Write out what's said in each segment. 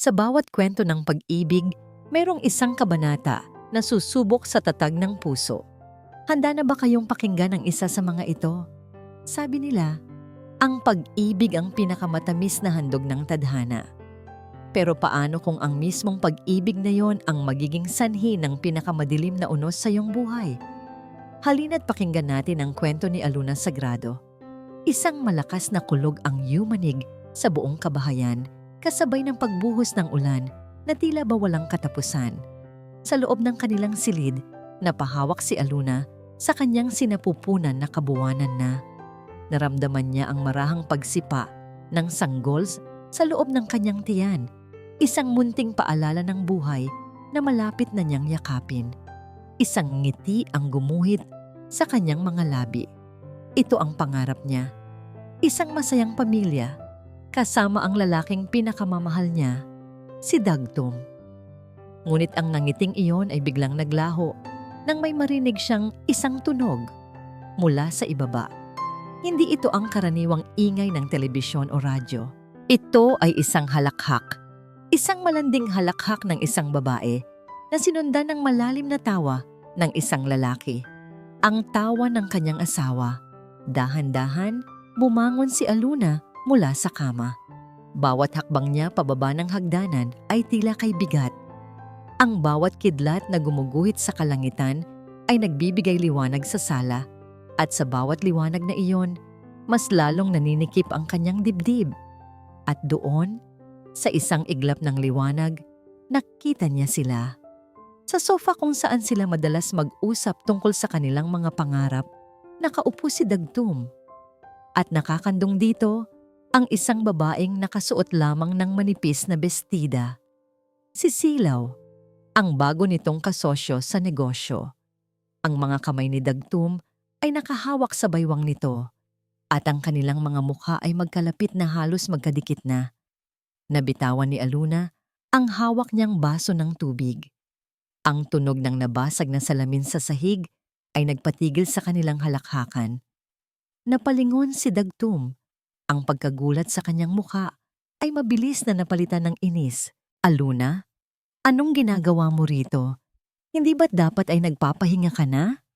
Sa bawat kwento ng pag-ibig, mayroong isang kabanata na susubok sa tatag ng puso. Handa na ba kayong pakinggan ang isa sa mga ito? Sabi nila, ang pag-ibig ang pinakamatamis na handog ng tadhana. Pero paano kung ang mismong pag-ibig na yon ang magiging sanhi ng pinakamadilim na unos sa iyong buhay? Halina't pakinggan natin ang kwento ni Aluna Sagrado. Isang malakas na kulog ang yumanig sa buong kabahayan, kasabay ng pagbuhos ng ulan na tila ba walang katapusan. Sa loob ng kanilang silid, napahawak si Aluna sa kanyang sinapupunan na kabuwanan na. Naramdaman niya ang marahang pagsipa ng sanggol sa loob ng kanyang tiyan, isang munting paalala ng buhay na malapit na niyang yakapin. Isang ngiti ang gumuhit sa kanyang mga labi. Ito ang pangarap niya. Isang masayang pamilya, kasama ang lalaking pinakamamahal niya, si Dagtum. Ngunit ang nangiting iyon ay biglang naglaho nang may marinig siyang isang tunog mula sa ibaba. Hindi ito ang karaniwang ingay ng telebisyon o radyo. Ito ay isang halakhak. Isang malanding halakhak ng isang babae na sinundan ng malalim na tawa ng isang lalaki. Ang tawa ng kanyang asawa. Dahan-dahan, bumangon si Aluna mula sa kama. Bawat hakbang niya pababa ng hagdanan ay tila kay bigat. Ang bawat kidlat na gumuguhit sa kalangitan ay nagbibigay liwanag sa sala, at sa bawat liwanag na iyon, mas lalong naninikip ang kanyang dibdib. At doon, sa isang iglap ng liwanag, nakita niya sila. Sa sofa kung saan sila madalas mag-usap tungkol sa kanilang mga pangarap, nakaupo si Dagtum. At nakakandong dito, ang isang babaeng nakasuot lamang ng manipis na bestida. Si Silaw, ang bago nitong kasosyo sa negosyo. Ang mga kamay ni Dagtum ay nakahawak sa baywang nito, at ang kanilang mga mukha ay magkalapit na halos magkadikit na. Nabitawan ni Aluna ang hawak niyang baso ng tubig. Ang tunog ng nabasag na salamin sa sahig ay nagpatigil sa kanilang halakhakan. Napalingon si Dagtum. Ang pagkagulat sa kanyang mukha ay mabilis na napalitan ng inis. Aluna, anong ginagawa mo rito? Hindi ba't dapat ay nagpapahinga ka na?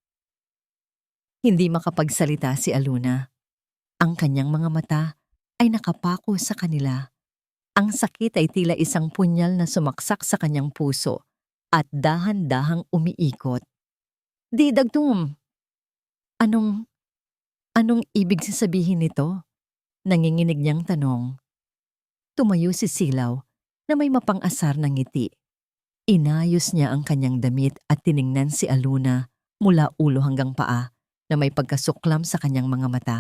Hindi makapagsalita si Aluna. Ang kanyang mga mata ay nakapako sa kanila. Ang sakit ay tila isang punyal na sumaksak sa kanyang puso at dahan-dahang umiikot. Di, Dagtum! Anong ibig sabihin nito? Nanginginig niyang tanong. Tumayo si Silaw na may mapang-asar na ngiti. Inayos niya ang kanyang damit at tiningnan si Aluna mula ulo hanggang paa na may pagkasuklam sa kanyang mga mata.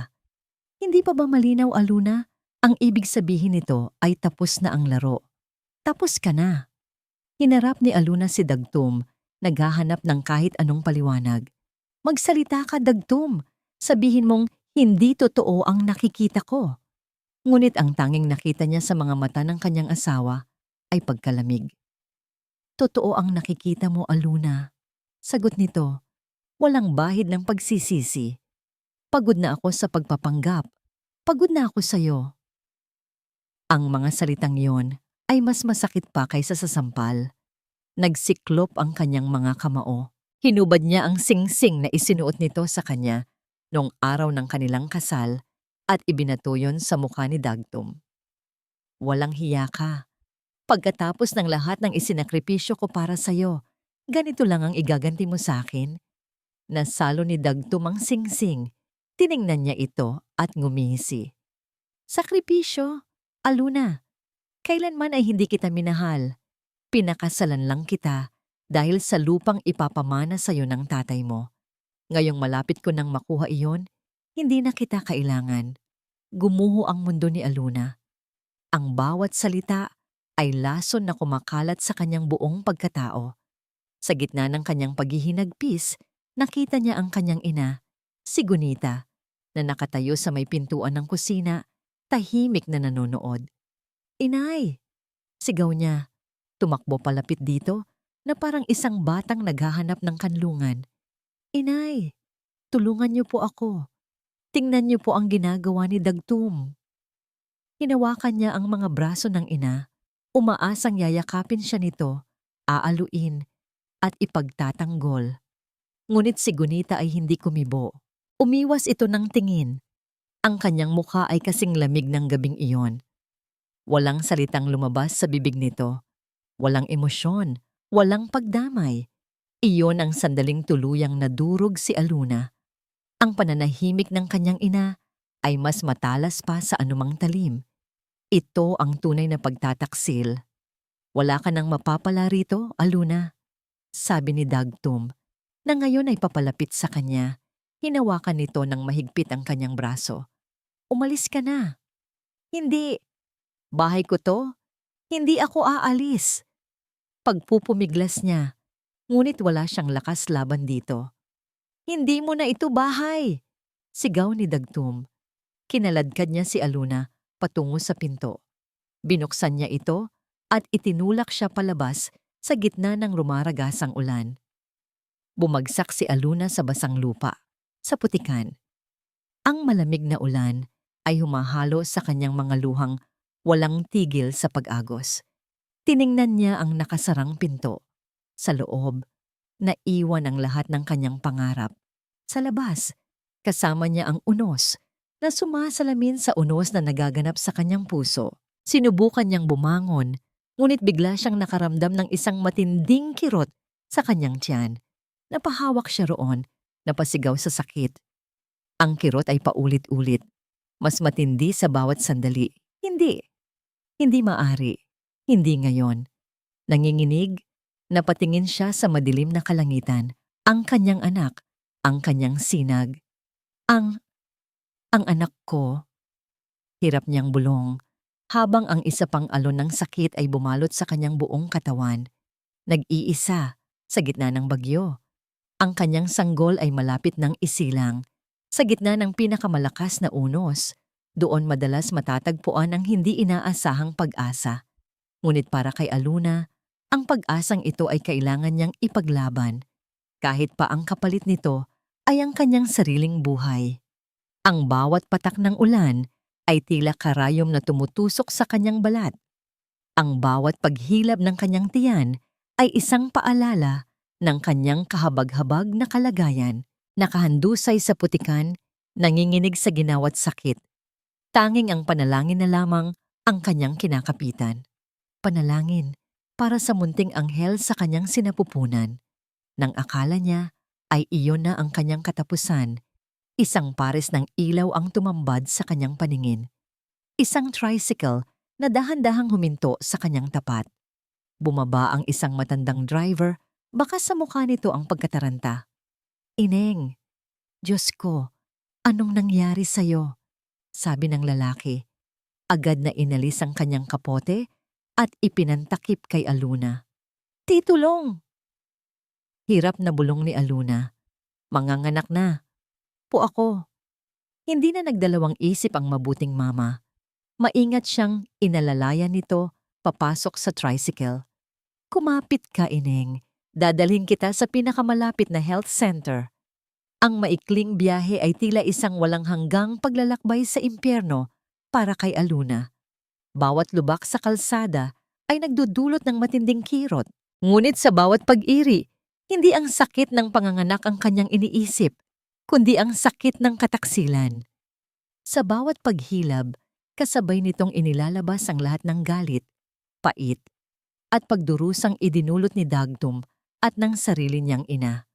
Hindi pa ba malinaw, Aluna? Ang ibig sabihin nito ay tapos na ang laro. Tapos ka na. Hinarap ni Aluna si Dagtum, naghahanap ng kahit anong paliwanag. Magsalita ka, Dagtum. Sabihin mong hindi totoo ang nakikita ko. Ngunit ang tanging nakita niya sa mga mata ng kanyang asawa ay pagkalamig. Totoo ang nakikita mo, Aluna. Sagot nito, walang bahid ng pagsisisi. Pagod na ako sa pagpapanggap. Pagod na ako sa'yo. Ang mga salitang yon ay mas masakit pa kaysa sa sampal. Nagsiklop ang kanyang mga kamao. Hinubad niya ang singsing na isinuot nito sa kanya noong araw ng kanilang kasal at ibinato yon sa mukha ni Dagtum. Walang hiya ka. Pagkatapos ng lahat ng isinakripisyo ko para sa'yo, ganito lang ang igaganti mo sa akin? Nasalo ni Dagtum ang singsing. Tiningnan niya ito at ngumisi. Sakripisyo? Aluna, kailanman ay hindi kita minahal. Pinakasalan lang kita dahil sa lupang ipapamana sa'yo ng tatay mo. Ngayong malapit ko nang makuha iyon, hindi na kita kailangan. Gumuho ang mundo ni Aluna. Ang bawat salita ay lason na kumakalat sa kanyang buong pagkatao. Sa gitna ng kanyang paghihinagpis, nakita niya ang kanyang ina, si Gunita, na nakatayo sa may pintuan ng kusina, tahimik na nanonood. Inay! Sigaw niya. Tumakbo palapit dito na parang isang batang naghahanap ng kanlungan. Inay! Tulungan niyo po ako. Tingnan niyo po ang ginagawa ni Dagtum. Hinawakan niya ang mga braso ng ina Umaasang yayakapin siya nito, aaluin, at ipagtatanggol. Ngunit si Gunita ay hindi kumibo. Umiwas ito ng tingin. Ang kanyang mukha ay kasing lamig ng gabing iyon. Walang salitang lumabas sa bibig nito. Walang emosyon, walang pagdamay. Iyon ang sandaling tuluyang nadurog si Aluna. Ang pananahimik ng kanyang ina ay mas matalas pa sa anumang talim. Ito ang tunay na pagtataksil. Wala ka nang mapapala rito, Aluna, sabi ni Dagtum, na ngayon ay papalapit sa kanya. Hinawakan nito ng mahigpit ang kanyang braso. Umalis ka na. Hindi. Bahay ko to. Hindi ako aalis. Pagpupumiglas niya, ngunit wala siyang lakas laban dito. Hindi mo na ito bahay, sigaw ni Dagtum. Kinaladkad niya si Aluna patungo sa pinto. Binuksan niya ito at itinulak siya palabas sa gitna ng rumaragasang ulan. Bumagsak si Aluna sa basang lupa, sa putikan. Ang malamig na ulan ay humahalo sa kanyang mga luhang walang tigil sa pag-agos. Tiningnan niya ang nakasarang pinto. Sa loob, naiwan ang lahat ng kanyang pangarap. Sa labas, kasama niya ang unos na sumasalamin sa unos na nagaganap sa kanyang puso. Sinubukan niyang bumangon, ngunit bigla siyang nakaramdam ng isang matinding kirot sa kanyang tiyan. Napahawak siya roon, napasigaw sa sakit. Ang kirot ay paulit-ulit, mas matindi sa bawat sandali. Hindi maari, hindi ngayon. Nanginginig, napatingin siya sa madilim na kalangitan, ang kanyang anak, ang kanyang sinag. Ang anak ko, hirap niyang bulong, habang ang isa pang alon ng sakit ay bumalot sa kanyang buong katawan. Nag-iisa, sa gitna ng bagyo. Ang kanyang sanggol ay malapit ng isilang, sa gitna ng pinakamalakas na unos. Doon madalas matatagpuan ang hindi inaasahang pag-asa. Ngunit para kay Aluna, ang pag-asang ito ay kailangan niyang ipaglaban. Kahit pa ang kapalit nito ay ang kanyang sariling buhay. Ang bawat patak ng ulan ay tila karayom na tumutusok sa kanyang balat. Ang bawat paghilab ng kanyang tiyan ay isang paalala ng kanyang kahabag-habag na kalagayan, nakahandusay sa putikan, nanginginig sa ginawat sakit. Tanging ang panalangin na lamang ang kanyang kinakapitan. Panalangin para sa munting anghel sa kanyang sinapupunan. Nang akala niya ay iyon na ang kanyang katapusan, isang pares ng ilaw ang tumambad sa kanyang paningin. Isang tricycle na dahan-dahang huminto sa kanyang tapat. Bumaba ang isang matandang driver, baka sa mukha nito ang pagkataranta. Ineng, Diyos ko, anong nangyari sa'yo? Sabi ng lalaki. Agad na inalis ang kanyang kapote at ipinantakip kay Aluna. Titulong! Hirap na bulong ni Aluna. Manganganak na. Po ako. Hindi na nagdalawang isip ang mabuting mama. Maingat siyang inalalayan nito papasok sa tricycle. Kumapit ka, Ineng. Dadalhin kita sa pinakamalapit na health center. Ang maikling biyahe ay tila isang walang hanggang paglalakbay sa impyerno para kay Aluna. Bawat lubak sa kalsada ay nagdudulot ng matinding kirot. Ngunit sa bawat pag-iri, hindi ang sakit ng panganganak ang kanyang iniisip, kundi ang sakit ng kataksilan. Sa bawat paghilab, kasabay nitong inilalabas ang lahat ng galit, pait, at pagdurusang idinulot ni Dagtum at ng sarili niyang ina.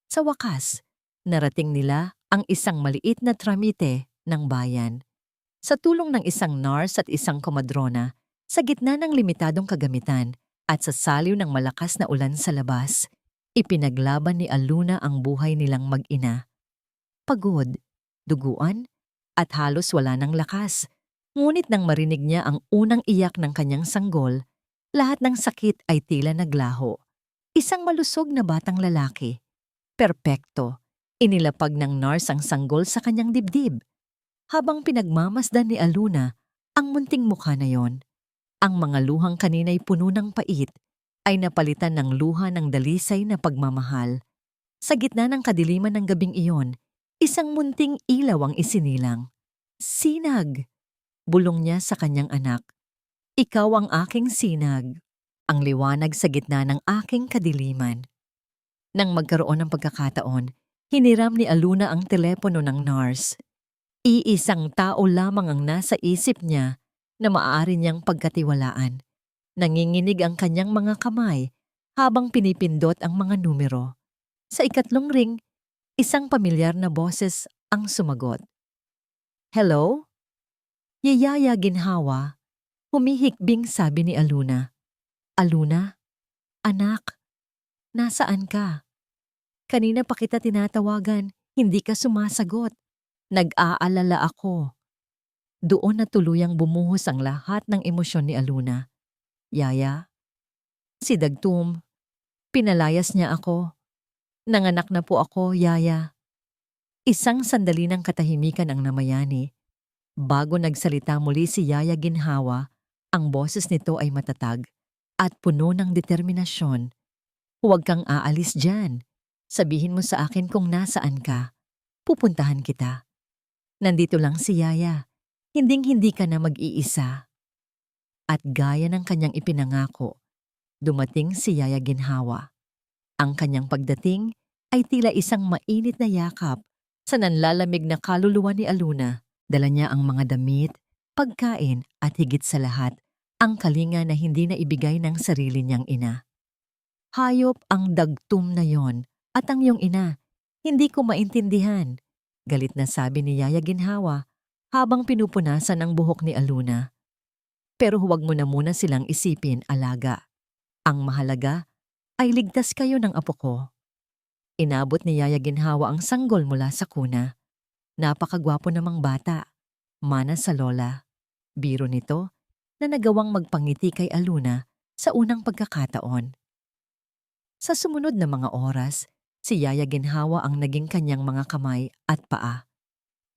Sa wakas, narating nila ang isang maliit na tramite ng bayan. Sa tulong ng isang nurse at isang komadrona, sa gitna ng limitadong kagamitan at sa saliw ng malakas na ulan sa labas, ipinaglaban ni Aluna ang buhay nilang mag-ina. Pagod, duguan, at halos wala ng lakas. Ngunit nang marinig niya ang unang iyak ng kanyang sanggol, lahat ng sakit ay tila naglaho. Isang malusog na batang lalaki. Perpekto. Inilapag ng nurse ang sanggol sa kanyang dibdib. Habang pinagmamasdan ni Aluna ang munting mukha na yon, ang mga luhang kanina'y puno ng pait ay napalitan ng luha ng dalisay na pagmamahal. Sa gitna ng kadiliman ng gabing iyon, isang munting ilaw ang isinilang. Sinag! Bulong niya sa kanyang anak. Ikaw ang aking sinag, ang liwanag sa gitna ng aking kadiliman. Nang magkaroon ng pagkakataon, hiniram ni Aluna ang telepono ng nurse. Iisang tao lamang ang nasa isip niya na maaari niyang pagkatiwalaan. Nanginginig ang kanyang mga kamay habang pinipindot ang mga numero. Sa ikatlong ring, isang pamilyar na boses ang sumagot. Hello? Yayaya Ginhawa, humihikbing sabi ni Aluna. Aluna? Anak, nasaan ka? Kanina pa kita tinatawagan, hindi ka sumasagot. Nag-aalala ako. Doon na tuluyang bumuhos ang lahat ng emosyon ni Aluna. Yaya? Si Dagtum. Pinalayas niya ako. Nanganak na po ako, Yaya. Isang sandali ng katahimikan ang namayani. Bago nagsalita muli si Yaya Ginhawa, ang boses nito ay matatag at puno ng determinasyon. Huwag kang aalis dyan. Sabihin mo sa akin kung nasaan ka. Pupuntahan kita. Nandito lang si Yaya. Hinding-hindi ka na mag-iisa. At gaya ng kanyang ipinangako, dumating si Yaya Ginhawa. Ang kanyang pagdating ay tila isang mainit na yakap sa nanlalamig na kaluluwa ni Aluna. Dala niya ang mga damit, pagkain at higit sa lahat, ang kalinga na hindi na ibigay ng sarili niyang ina. Hayop ang Dagtum na yon at ang iyong ina. Hindi ko maintindihan. Galit na sabi ni Yaya Ginhawa habang pinupunasan ang buhok ni Aluna. Pero huwag mo na muna silang isipin, alaga. Ang mahalaga ay ligtas kayo ng apo ko. Inabot ni Yaya Ginhawa ang sanggol mula sa kuna. Napakagwapo namang bata. Mana sa lola. Biro nito na nagawang magpangiti kay Aluna sa unang pagkakataon. Sa sumunod na mga oras, si Yaya Ginhawa ang naging kanyang mga kamay at paa.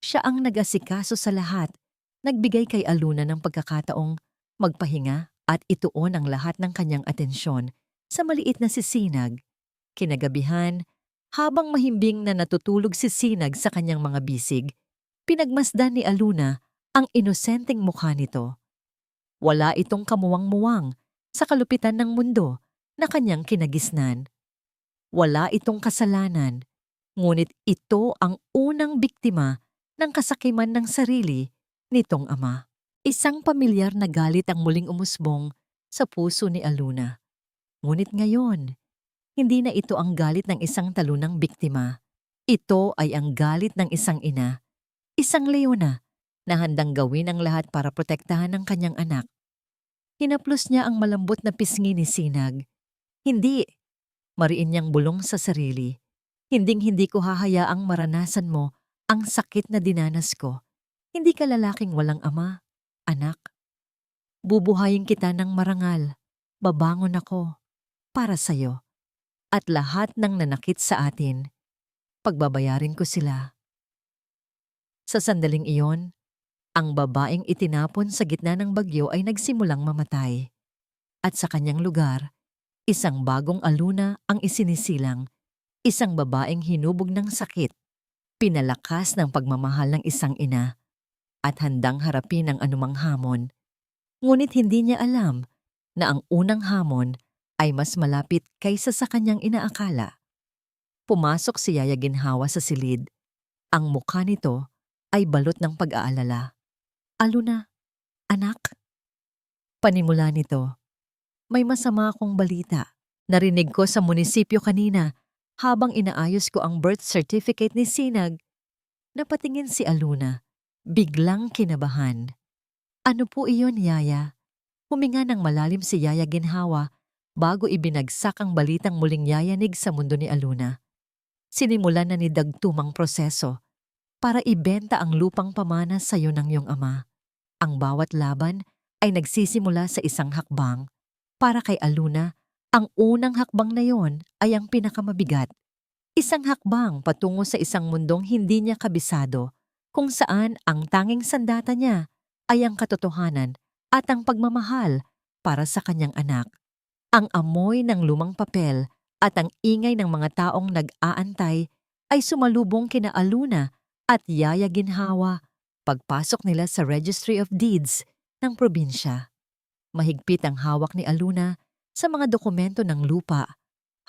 Siya ang nag-asikaso sa lahat, nagbigay kay Aluna ng pagkakataong magpahinga at ituon ang lahat ng kanyang atensyon sa maliit na si Sinag. Kinagabihan, habang mahimbing na natutulog si Sinag sa kanyang mga bisig, pinagmasdan ni Aluna ang inosenteng mukha nito. Wala itong kamuwang-muwang sa kalupitan ng mundo na kanyang kinagisnan. Wala itong kasalanan, ngunit ito ang unang biktima ng kasakiman ng sarili nitong ama. Isang pamilyar na galit ang muling umusbong sa puso ni Aluna. Ngunit ngayon, hindi na ito ang galit ng isang talunang biktima. Ito ay ang galit ng isang ina, isang leona na handang gawin ang lahat para protektahan ang kanyang anak. Hinaplos niya ang malambot na pisngi ni Sinag. Hindi, mariin niyang bulong sa sarili. Hinding-hindi ko hahayaang maranasan mo ang sakit na dinanas ko. Hindi ka lalaking walang ama, anak. Bubuhayin kita ng marangal. Babangon ako para sa'yo. At lahat ng nanakit sa atin, pagbabayarin ko sila. Sa sandaling iyon, ang babaeng itinapon sa gitna ng bagyo ay nagsimulang mamatay. At sa kanyang lugar, isang bagong Aluna ang isinisilang, isang babaeng hinubog ng sakit, pinalakas ng pagmamahal ng isang ina, at handang harapin ang anumang hamon. Ngunit hindi niya alam na ang unang hamon ay mas malapit kaysa sa kanyang inaakala. Pumasok si Yaya Ginhawa sa silid. Ang mukha nito ay balot ng pag-aalala. Aluna, anak. Panimula nito, may masama akong balita. Narinig ko sa munisipyo kanina habang inaayos ko ang birth certificate ni Sinag. Napatingin si Aluna, biglang kinabahan. Ano po iyon, Yaya? Huminga ng malalim si Yaya Ginhawa bago ibinagsak ang balitang muling yayanig sa mundo ni Aluna. Sinimulan na ni Dagtum ang proseso para ibenta ang lupang pamana sa iyo ng iyong ama. Ang bawat laban ay nagsisimula sa isang hakbang. Para kay Aluna, ang unang hakbang na yon ay ang pinakamabigat. Isang hakbang patungo sa isang mundong hindi niya kabisado, kung saan ang tanging sandata niya ay ang katotohanan at ang pagmamahal para sa kanyang anak. Ang amoy ng lumang papel at ang ingay ng mga taong nag-aantay ay sumalubong kina Aluna at Yaya Ginhawa pagpasok nila sa Registry of Deeds ng probinsya. Mahigpit ang hawak ni Aluna sa mga dokumento ng lupa,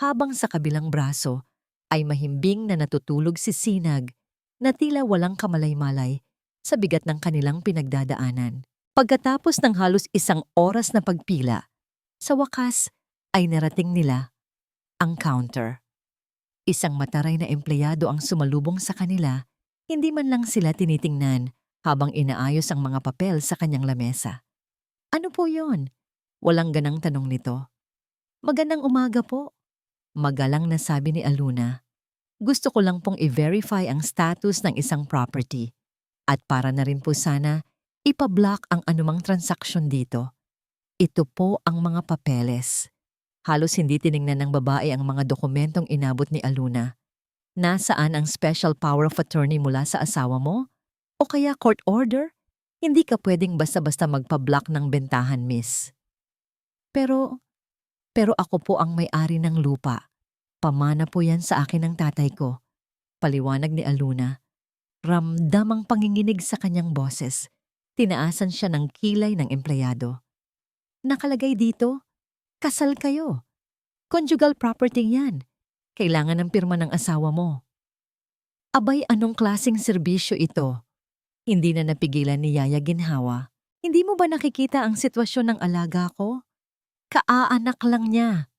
habang sa kabilang braso ay mahimbing na natutulog si Sinag na tila walang kamalay-malay sa bigat ng kanilang pinagdadaanan. Pagkatapos ng halos 1 oras na pagpila, sa wakas ay narating nila ang counter. Isang mataray na empleyado ang sumalubong sa kanila, hindi man lang sila tinitingnan habang inaayos ang mga papel sa kanyang lamesa. Ano po yon? Walang ganang tanong nito. Magandang umaga po. Magalang na sabi ni Aluna. Gusto ko lang pong i-verify ang status ng isang property. At para na rin po sana, ipablock ang anumang transaksyon dito. Ito po ang mga papeles. Halos hindi tiningnan ng babae ang mga dokumentong inabot ni Aluna. Nasaan ang special power of attorney mula sa asawa mo? O kaya court order? Hindi ka pwedeng basta-basta magpa-block ng bentahan, miss. Pero ako po ang may-ari ng lupa. Pamana po yan sa akin ng tatay ko. Paliwanag ni Aluna. Ramdam ang panginginig sa kanyang boses. Tinaasan siya ng kilay ng empleyado. Nakalagay dito, kasal kayo. Conjugal property yan. Kailangan ng pirma ng asawa mo. Abay, anong klaseng serbisyo ito? Hindi na napigilan ni Yaya Ginhawa. Hindi mo ba nakikita ang sitwasyon ng alaga ko? Kaaanak lang niya.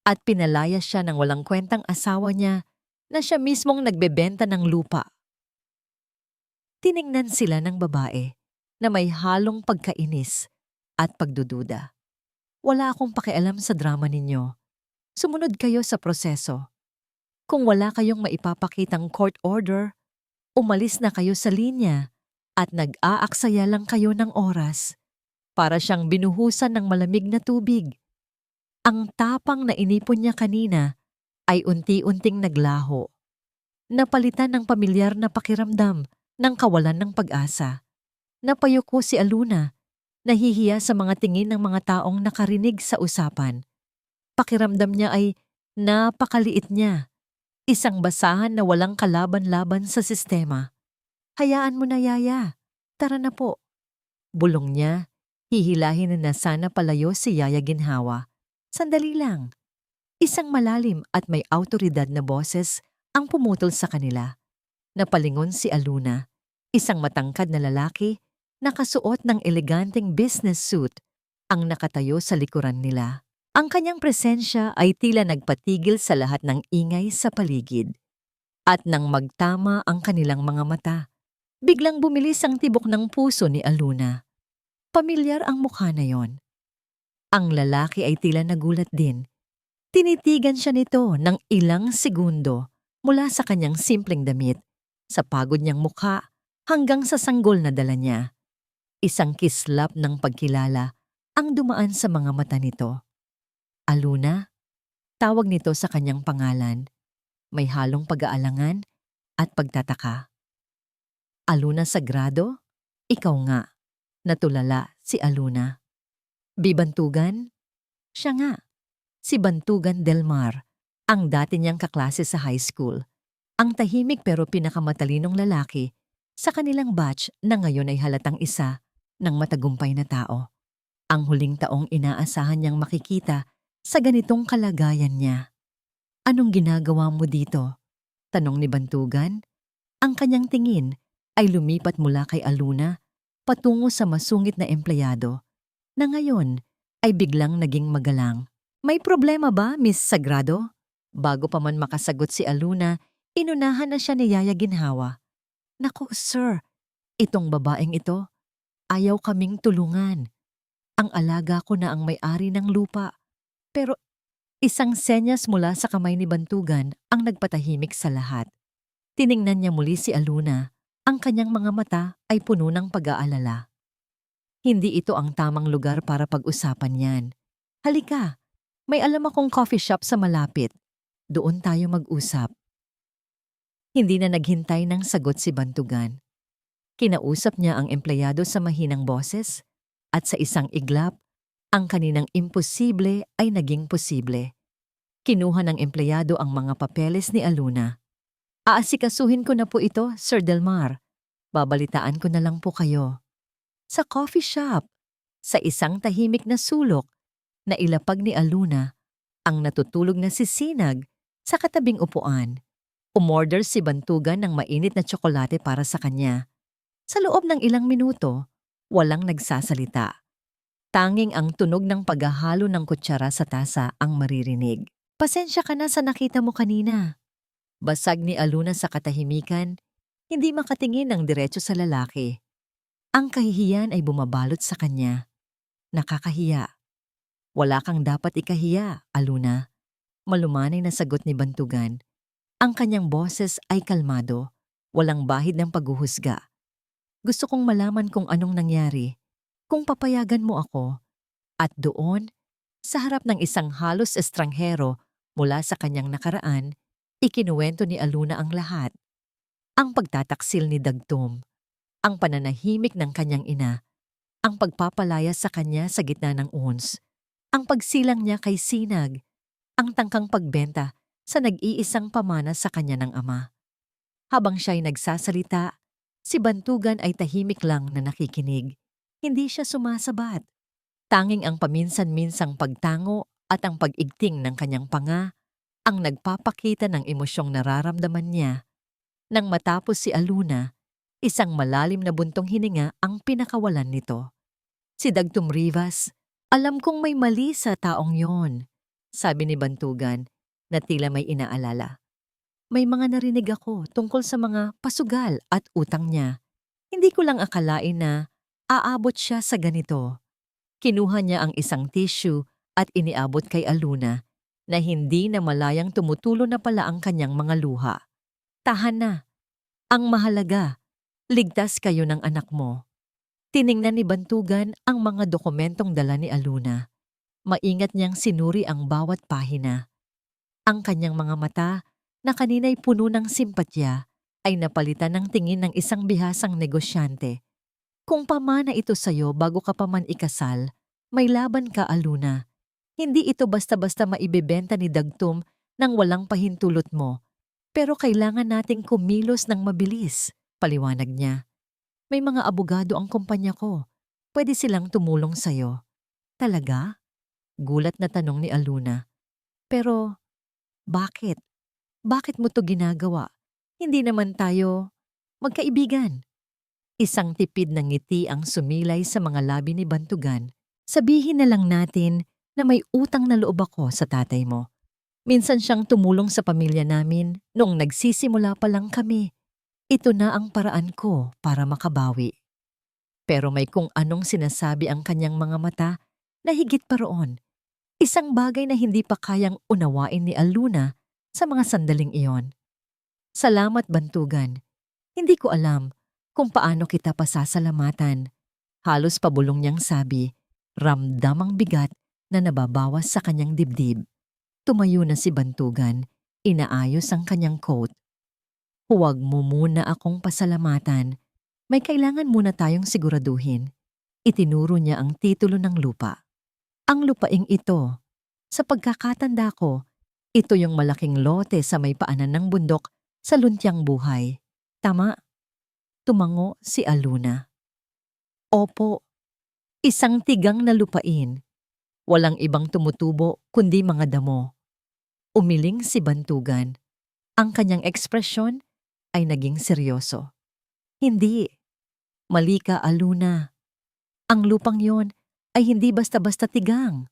At pinalaya siya ng walang kwentang asawa niya na siya mismong nagbebenta ng lupa. Tiningnan sila ng babae na may halong pagkainis at pagdududa. Wala akong pakialam sa drama ninyo. Sumunod kayo sa proseso. Kung wala kayong maipapakitang court order, umalis na kayo sa linya at nag-aaksaya lang kayo ng oras. Para siyang binuhusan ng malamig na tubig. Ang tapang na inipon niya kanina ay unti-unting naglaho. Napalitan ng pamilyar na pakiramdam ng kawalan ng pag-asa. Napayuko si Aluna, nahihiya sa mga tingin ng mga taong nakarinig sa usapan. Pakiramdam niya ay napakaliit niya. Isang basahan na walang kalaban-laban sa sistema. Hayaan mo na, Yaya. Tara na po. Bulong niya, hihilahin na sana palayo si Yaya Ginhawa. Sandali lang. Isang malalim at may awtoridad na boses ang pumutol sa kanila. Napalingon si Aluna, isang matangkad na lalaki, nakasuot ng eleganteng business suit, ang nakatayo sa likuran nila. Ang kanyang presensya ay tila nagpatigil sa lahat ng ingay sa paligid. At nang magtama ang kanilang mga mata, biglang bumilis ang tibok ng puso ni Aluna. Pamilyar ang mukha na yon. Ang lalaki ay tila nagulat din. Tinitigan siya nito ng ilang segundo mula sa kanyang simpleng damit, sa pagod niyang mukha hanggang sa sanggol na dala niya. Isang kislap ng pagkilala ang dumaan sa mga mata nito. Aluna, tawag nito sa kanyang pangalan. May halong pag-aalangan at pagtataka. Aluna Sagrado? Ikaw nga. Natulala si Aluna. Bibantugan? Siya nga. Si Bantugan Del Mar, ang dati niyang kaklase sa high school. Ang tahimik pero pinakamatalinong lalaki sa kanilang batch na ngayon ay halatang isa ng matagumpay na tao. Ang huling taong inaasahan niyang makikita sa ganitong kalagayan niya. Anong ginagawa mo dito? Tanong ni Bantugan. Ang kanyang tingin ay lumipat mula kay Aluna patungo sa masungit na empleyado na ngayon ay biglang naging magalang. May problema ba, Miss Sagrado? Bago pa man makasagot si Aluna, inunahan na siya ni Yaya Ginhawa. Naku, sir, itong babaeng ito, ayaw kaming tulungan. Ang alaga ko na ang may-ari ng lupa. Pero isang senyas mula sa kamay ni Bantugan ang nagpatahimik sa lahat. Tiningnan niya muli si Aluna. Ang kanyang mga mata ay puno ng pag-aalala. Hindi ito ang tamang lugar para pag-usapan yan. Halika, may alam akong coffee shop sa malapit. Doon tayo mag-usap. Hindi na naghintay ng sagot si Bantugan. Kinausap niya ang empleyado sa mahinang boses at sa isang iglap, ang kaninang imposible ay naging posible. Kinuha ng empleyado ang mga papeles ni Aluna. Aasikasuhin ko na po ito, Sir Del Mar. Babalitaan ko na lang po kayo. Sa coffee shop. Sa isang tahimik na sulok na ilapag ni Aluna, ang natutulog na si Sinag sa katabing upuan. Umorder si Bantugan ng mainit na tsokolate para sa kanya. Sa loob ng ilang minuto, walang nagsasalita. Tanging ang tunog ng paghahalo ng kutsara sa tasa ang maririnig. Pasensya ka na sa nakita mo kanina. Basag ni Aluna sa katahimikan, hindi makatingin ng diretso sa lalaki. Ang kahihiyan ay bumabalot sa kanya. Nakakahiya. Wala kang dapat ikahiya, Aluna. Malumanay na sagot ni Bantugan. Ang kanyang boses ay kalmado, walang bahid ng paghuhusga. Gusto kong malaman kung anong nangyari, kung papayagan mo ako. At doon, sa harap ng isang halos estranghero mula sa kanyang nakaraan, ikinuwento ni Aluna ang lahat. Ang pagtataksil ni Dagtum, ang pananahimik ng kanyang ina, ang pagpapalaya sa kanya sa gitna ng uns, ang pagsilang niya kay Sinag, ang tangkang pagbenta sa nag-iisang pamana sa kanya ng ama. Habang siya'y nagsasalita, si Bantugan ay tahimik lang na nakikinig. Hindi siya sumasabat. Tanging ang paminsan-minsang pagtango at ang pag-igting ng kanyang panga ang nagpapakita ng emosyong nararamdaman niya. Nang matapos si Aluna, isang malalim na buntong hininga ang pinakawalan nito. Si Dagtum Rivas, alam kong may mali sa taong yon, sabi ni Bantugan na tila may inaalala. May mga narinig ako tungkol sa mga pasugal at utang niya. Hindi ko lang akalain na aabot siya sa ganito. Kinuha niya ang isang tissue at iniabot kay Aluna na hindi na malayang tumutulo na pala ang kanyang mga luha. Tahan na. Ang mahalaga, ligtas kayo ng anak mo. Tiningnan ni Bantugan ang mga dokumentong dala ni Aluna. Maingat niyang sinuri ang bawat pahina. Ang kanyang mga mata, na kanina'y puno ng simpatya, ay napalitan ng tingin ng isang bihasang negosyante. Kung pamana ito sa'yo bago ka pa man ikasal, may laban ka, Aluna. Hindi ito basta-basta maibebenta ni Dagtum nang walang pahintulot mo. Pero kailangan nating kumilos ng mabilis, paliwanag niya. May mga abogado ang kumpanya ko. Pwede silang tumulong sa'yo. Talaga? Gulat na tanong ni Aluna. Pero, bakit? Bakit mo to ginagawa? Hindi naman tayo magkaibigan. Isang tipid ng ngiti ang sumilay sa mga labi ni Bantugan. Sabihin na lang natin na may utang na loob ako sa tatay mo. Minsan siyang tumulong sa pamilya namin noong nagsisimula pa lang kami. Ito na ang paraan ko para makabawi. Pero may kung anong sinasabi ang kanyang mga mata na higit pa roon. Isang bagay na hindi pa kayang unawain ni Aluna sa mga sandaling iyon. Salamat, Bantugan. Hindi ko alam kung paano kita pasasalamatan. Halos pabulong niyang sabi, ramdam ang bigat na nababawas sa kanyang dibdib. Tumayo na si Bantugan, inaayos ang kanyang coat. Huwag mo muna akong pasalamatan. May kailangan muna tayong siguraduhin. Itinuro niya ang titulo ng lupa. Ang lupaing ito, sa pagkakatanda ko, ito yung malaking lote sa may paanan ng bundok sa Luntiang Buhay. Tama? Tumango si Aluna. Opo, isang tigang na lupain. Walang ibang tumutubo kundi mga damo. Umiling si Bantugan. Ang kanyang ekspresyon ay naging seryoso. Hindi. Mali ka, Aluna. Ang lupang yon ay hindi basta-basta tigang.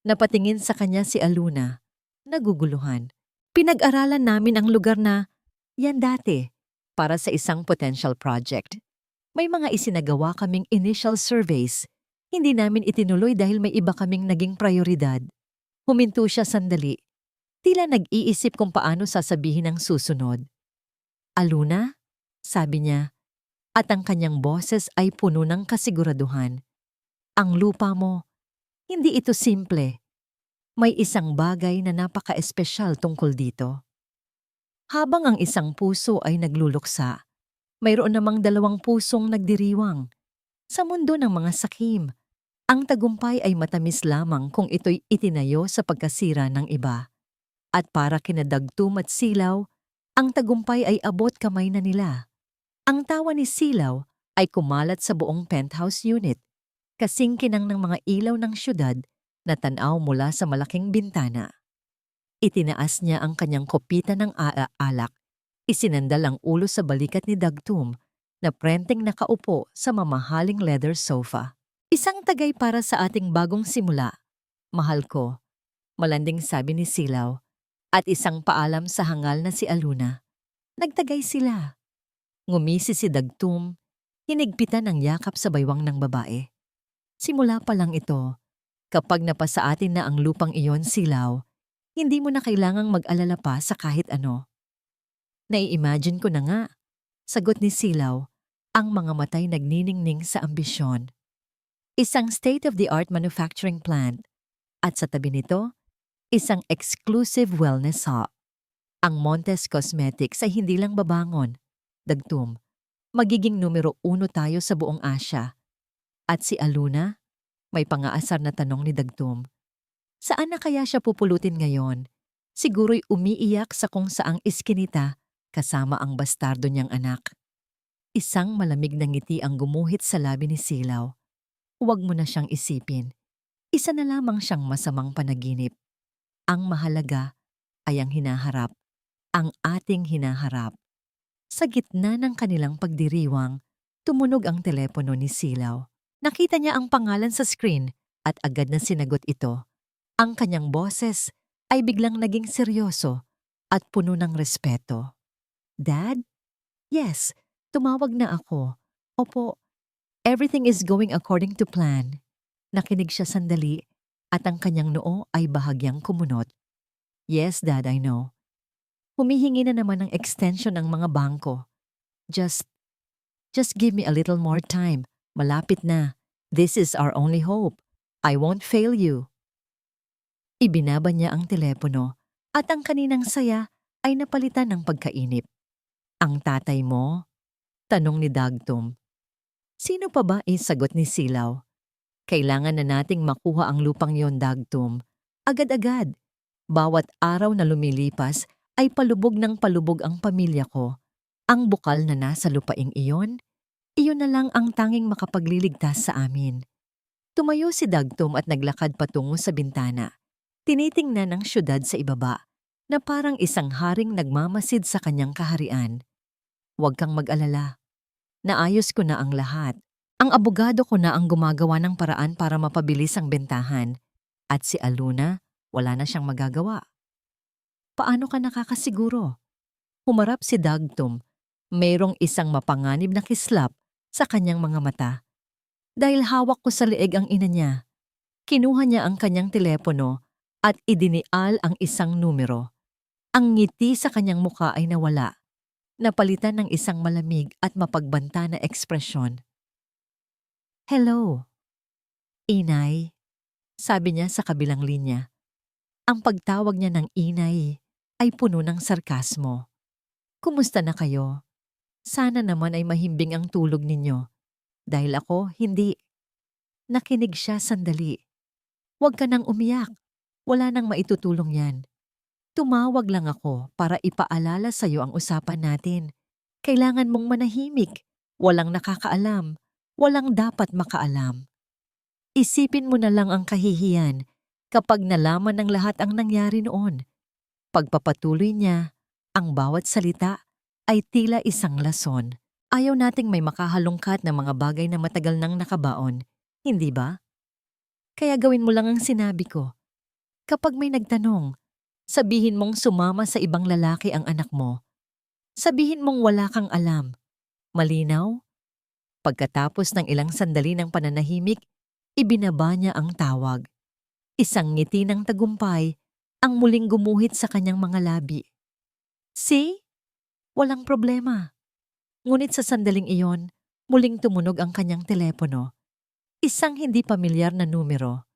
Napatingin sa kanya si Aluna. Naguguluhan. Pinag-aralan namin ang lugar na yan dati para sa isang potential project. May mga isinagawa kaming initial surveys. Hindi namin itinuloy dahil may iba kaming naging prioridad. Huminto siya sandali. Tila nag-iisip kung paano sasabihin ang susunod. Aluna? Sabi niya. At ang kanyang boses ay puno ng kasiguraduhan. Ang lupa mo, hindi ito simple. May isang bagay na napaka-espesyal tungkol dito. Habang ang isang puso ay nagluluksa, mayroon namang dalawang pusong nagdiriwang. Sa mundo ng mga sakim, ang tagumpay ay matamis lamang kung ito'y itinayo sa pagkasira ng iba. At para kina Dagtum at Silaw, ang tagumpay ay abot kamay na nila. Ang tawa ni Silaw ay kumalat sa buong penthouse unit. kasing kinang ng mga ilaw ng syudad na tanaw mula sa malaking bintana. Itinaas niya ang kanyang kopita ng alak, isinandal ang ulo sa balikat ni Dagtum na prenteng nakaupo sa mamahaling leather sofa. Isang tagay para sa ating bagong simula, mahal ko, malanding sabi ni Silaw, at isang paalam sa hangal na si Aluna. Nagtagay sila. Ngumisi si Dagtum, hinigpitan ang yakap sa baywang ng babae. Simula pa lang ito, kapag napasa atin na ang lupang iyon, Silaw, hindi mo na kailangang mag-alala pa sa kahit ano. Nai-imagine ko na nga, sagot ni Silaw, ang mga matay nagniningning sa ambisyon. Isang state-of-the-art manufacturing plant at sa tabi nito, isang exclusive wellness spa. Ang Montes Cosmetics ay hindi lang babangon, Dagtum. Magiging numero 1 tayo sa buong Asya. At si Aluna, may pangaasar na tanong ni Dagtum. Saan na kaya siya pupulutin ngayon? Siguro'y umiiyak sa kung saang iskinita kasama ang bastardo niyang anak. Isang malamig na ngiti ang gumuhit sa labi ni Silaw. Huwag mo na siyang isipin. Isa na lamang siyang masamang panaginip. Ang mahalaga ay ang hinaharap, ang ating hinaharap. Sa gitna ng kanilang pagdiriwang, tumunog ang telepono ni Silaw. Nakita niya ang pangalan sa screen at agad na sinagot ito. Ang kanyang boses ay biglang naging seryoso at puno ng respeto. Dad? Yes, tumawag na ako. Opo, everything is going according to plan. Nakinig siya sandali at ang kanyang noo ay bahagyang kumunot. Yes, Dad, I know. Humihingi na naman ng extension ng mga bangko. Just give me a little more time. Malapit na. This is our only hope. I won't fail you. Ibinaba niya ang telepono at ang kaninang saya ay napalitan ng pagkainip. Ang tatay mo? Tanong ni Dagtum. Sino pa ba? Sagot ni Silaw. Kailangan na nating makuha ang lupang yon, Dagtum. Agad-agad. Bawat araw na lumilipas ay palubog ng palubog ang pamilya ko. Ang bukal na nasa lupaing iyon na lang ang tanging makapagliligtas sa amin. Tumayo si Dagtum at naglakad patungo sa bintana. Tinitingnan ang syudad sa ibaba na parang isang haring nagmamasid sa kanyang kaharian. Huwag kang mag-alala. Naayos ko na ang lahat. Ang abogado ko na ang gumagawa ng paraan para mapabilis ang bentahan. At si Aluna, wala na siyang magagawa. Paano ka nakakasiguro? Humarap si Dagtum. Mayroong isang mapanganib na kislap sa kanyang mga mata. Dahil hawak ko sa leeg ang ina niya, kinuha niya ang kanyang telepono at idinial ang isang numero. Ang ngiti sa kanyang muka ay nawala, napalitan ng isang malamig at mapagbanta na ekspresyon. Hello, Inay, sabi niya sa kabilang linya. Ang pagtawag niya ng Inay ay puno ng sarkasmo. Kumusta na kayo? Sana naman ay mahimbing ang tulog ninyo. Dahil ako, hindi. Nakinig siya sandali. Huwag ka nang umiyak. Wala nang maitutulong yan. Tumawag lang ako para ipaalala sa iyo ang usapan natin. Kailangan mong manahimik. Walang nakakaalam. Walang dapat makaalam. Isipin mo na lang ang kahihiyan kapag nalaman ng lahat ang nangyari noon. Pagpapatuloy niya, ang bawat salita ay tila isang lason. Ayaw nating may makahalungkat na mga bagay na matagal nang nakabaon, hindi ba? Kaya gawin mo lang ang sinabi ko. Kapag may nagtanong, sabihin mong sumama sa ibang lalaki ang anak mo. Sabihin mong wala kang alam. Malinaw? Pagkatapos ng ilang sandali ng pananahimik, ibinaba niya ang tawag. Isang ngiti ng tagumpay ang muling gumuhit sa kanyang mga labi. See? Walang problema. Ngunit sa sandaling iyon, muling tumunog ang kanyang telepono. Isang hindi pamilyar na numero.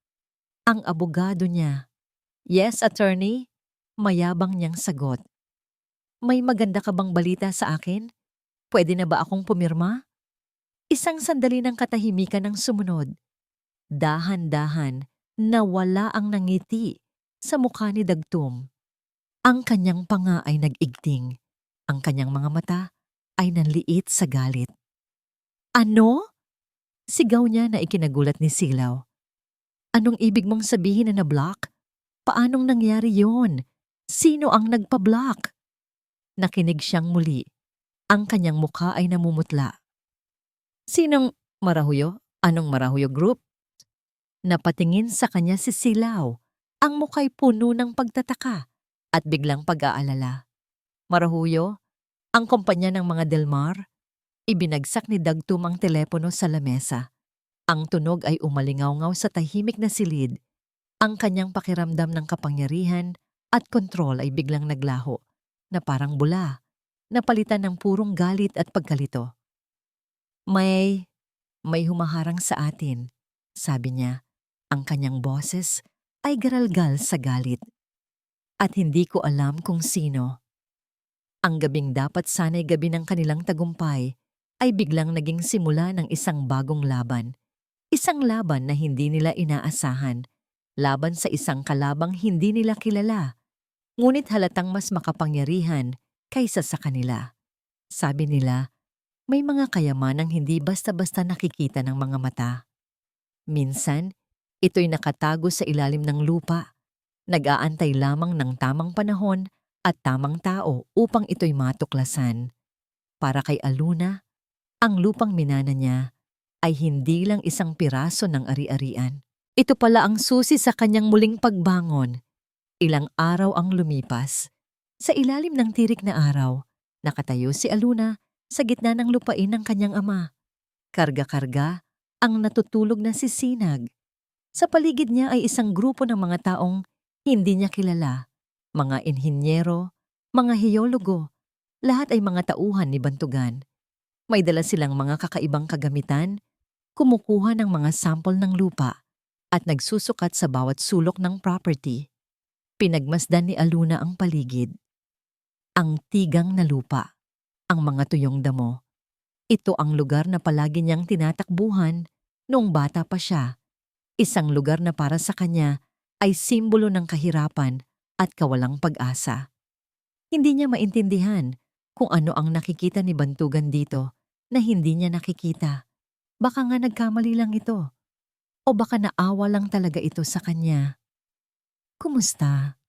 Ang abogado niya. Yes, attorney? Mayabang niyang sagot. May maganda ka bang balita sa akin? Pwede na ba akong pumirma? Isang sandali ng katahimikan ang sumunod. Dahan-dahan, nawala ang nangiti sa mukha ni Dagtum. Ang kanyang panga ay nag-igting. Ang kanyang mga mata ay nanliit sa galit. Ano? Sigaw niya na ikinagulat ni Silaw. Anong ibig mong sabihin na na-block? Paanong nangyari yon? Sino ang nagpa-block? Nakinig siyang muli. Ang kanyang mukha ay namumutla. Sinong Marahuyo? Anong Marahuyo Group? Napatingin sa kanya si Silaw. Ang muka'y puno ng pagtataka at biglang pag-aalala. Marahuyo? Ang kumpanya ng mga Del Mar? Ibinagsak ni Dagtum ang telepono sa lamesa. Ang tunog ay umalingaw-ngaw sa tahimik na silid. Ang kanyang pakiramdam ng kapangyarihan at kontrol ay biglang naglaho, na parang bula, napalitan ng purong galit at pagkalito. May humaharang sa atin, sabi niya. Ang kanyang boses ay garalgal sa galit. At hindi ko alam kung sino. Ang gabing dapat sana'y gabi ng kanilang tagumpay ay biglang naging simula ng isang bagong laban. Isang laban na hindi nila inaasahan. Laban sa isang kalabang hindi nila kilala. Ngunit halatang mas makapangyarihan kaysa sa kanila. Sabi nila, may mga kayamanang hindi basta-basta nakikita ng mga mata. Minsan, ito'y nakatago sa ilalim ng lupa. Nag-aantay lamang ng tamang panahon at tamang tao upang ito'y matuklasan. Para kay Aluna, ang lupang minana niya ay hindi lang isang piraso ng ari-arian. Ito pala ang susi sa kanyang muling pagbangon. Ilang araw ang lumipas. Sa ilalim ng tirik na araw, nakatayo si Aluna sa gitna ng lupain ng kanyang ama. Karga-karga ang natutulog na si Sinag. Sa paligid niya ay isang grupo ng mga taong hindi niya kilala. Mga inhinyero, mga hiyologo, lahat ay mga tauhan ni Bantugan. May dala silang mga kakaibang kagamitan, kumukuha ng mga sample ng lupa at nagsusukat sa bawat sulok ng property. Pinagmasdan ni Aluna ang paligid. Ang tigang na lupa, ang mga tuyong damo. Ito ang lugar na palagi niyang tinatakbuhan noong bata pa siya. Isang lugar na para sa kanya ay simbolo ng kahirapan at kawalang pag-asa. Hindi niya maintindihan kung ano ang nakikita ni Bantugan dito na hindi niya nakikita. Baka nga nagkamali lang ito. O baka naawa lang talaga ito sa kanya. Kumusta?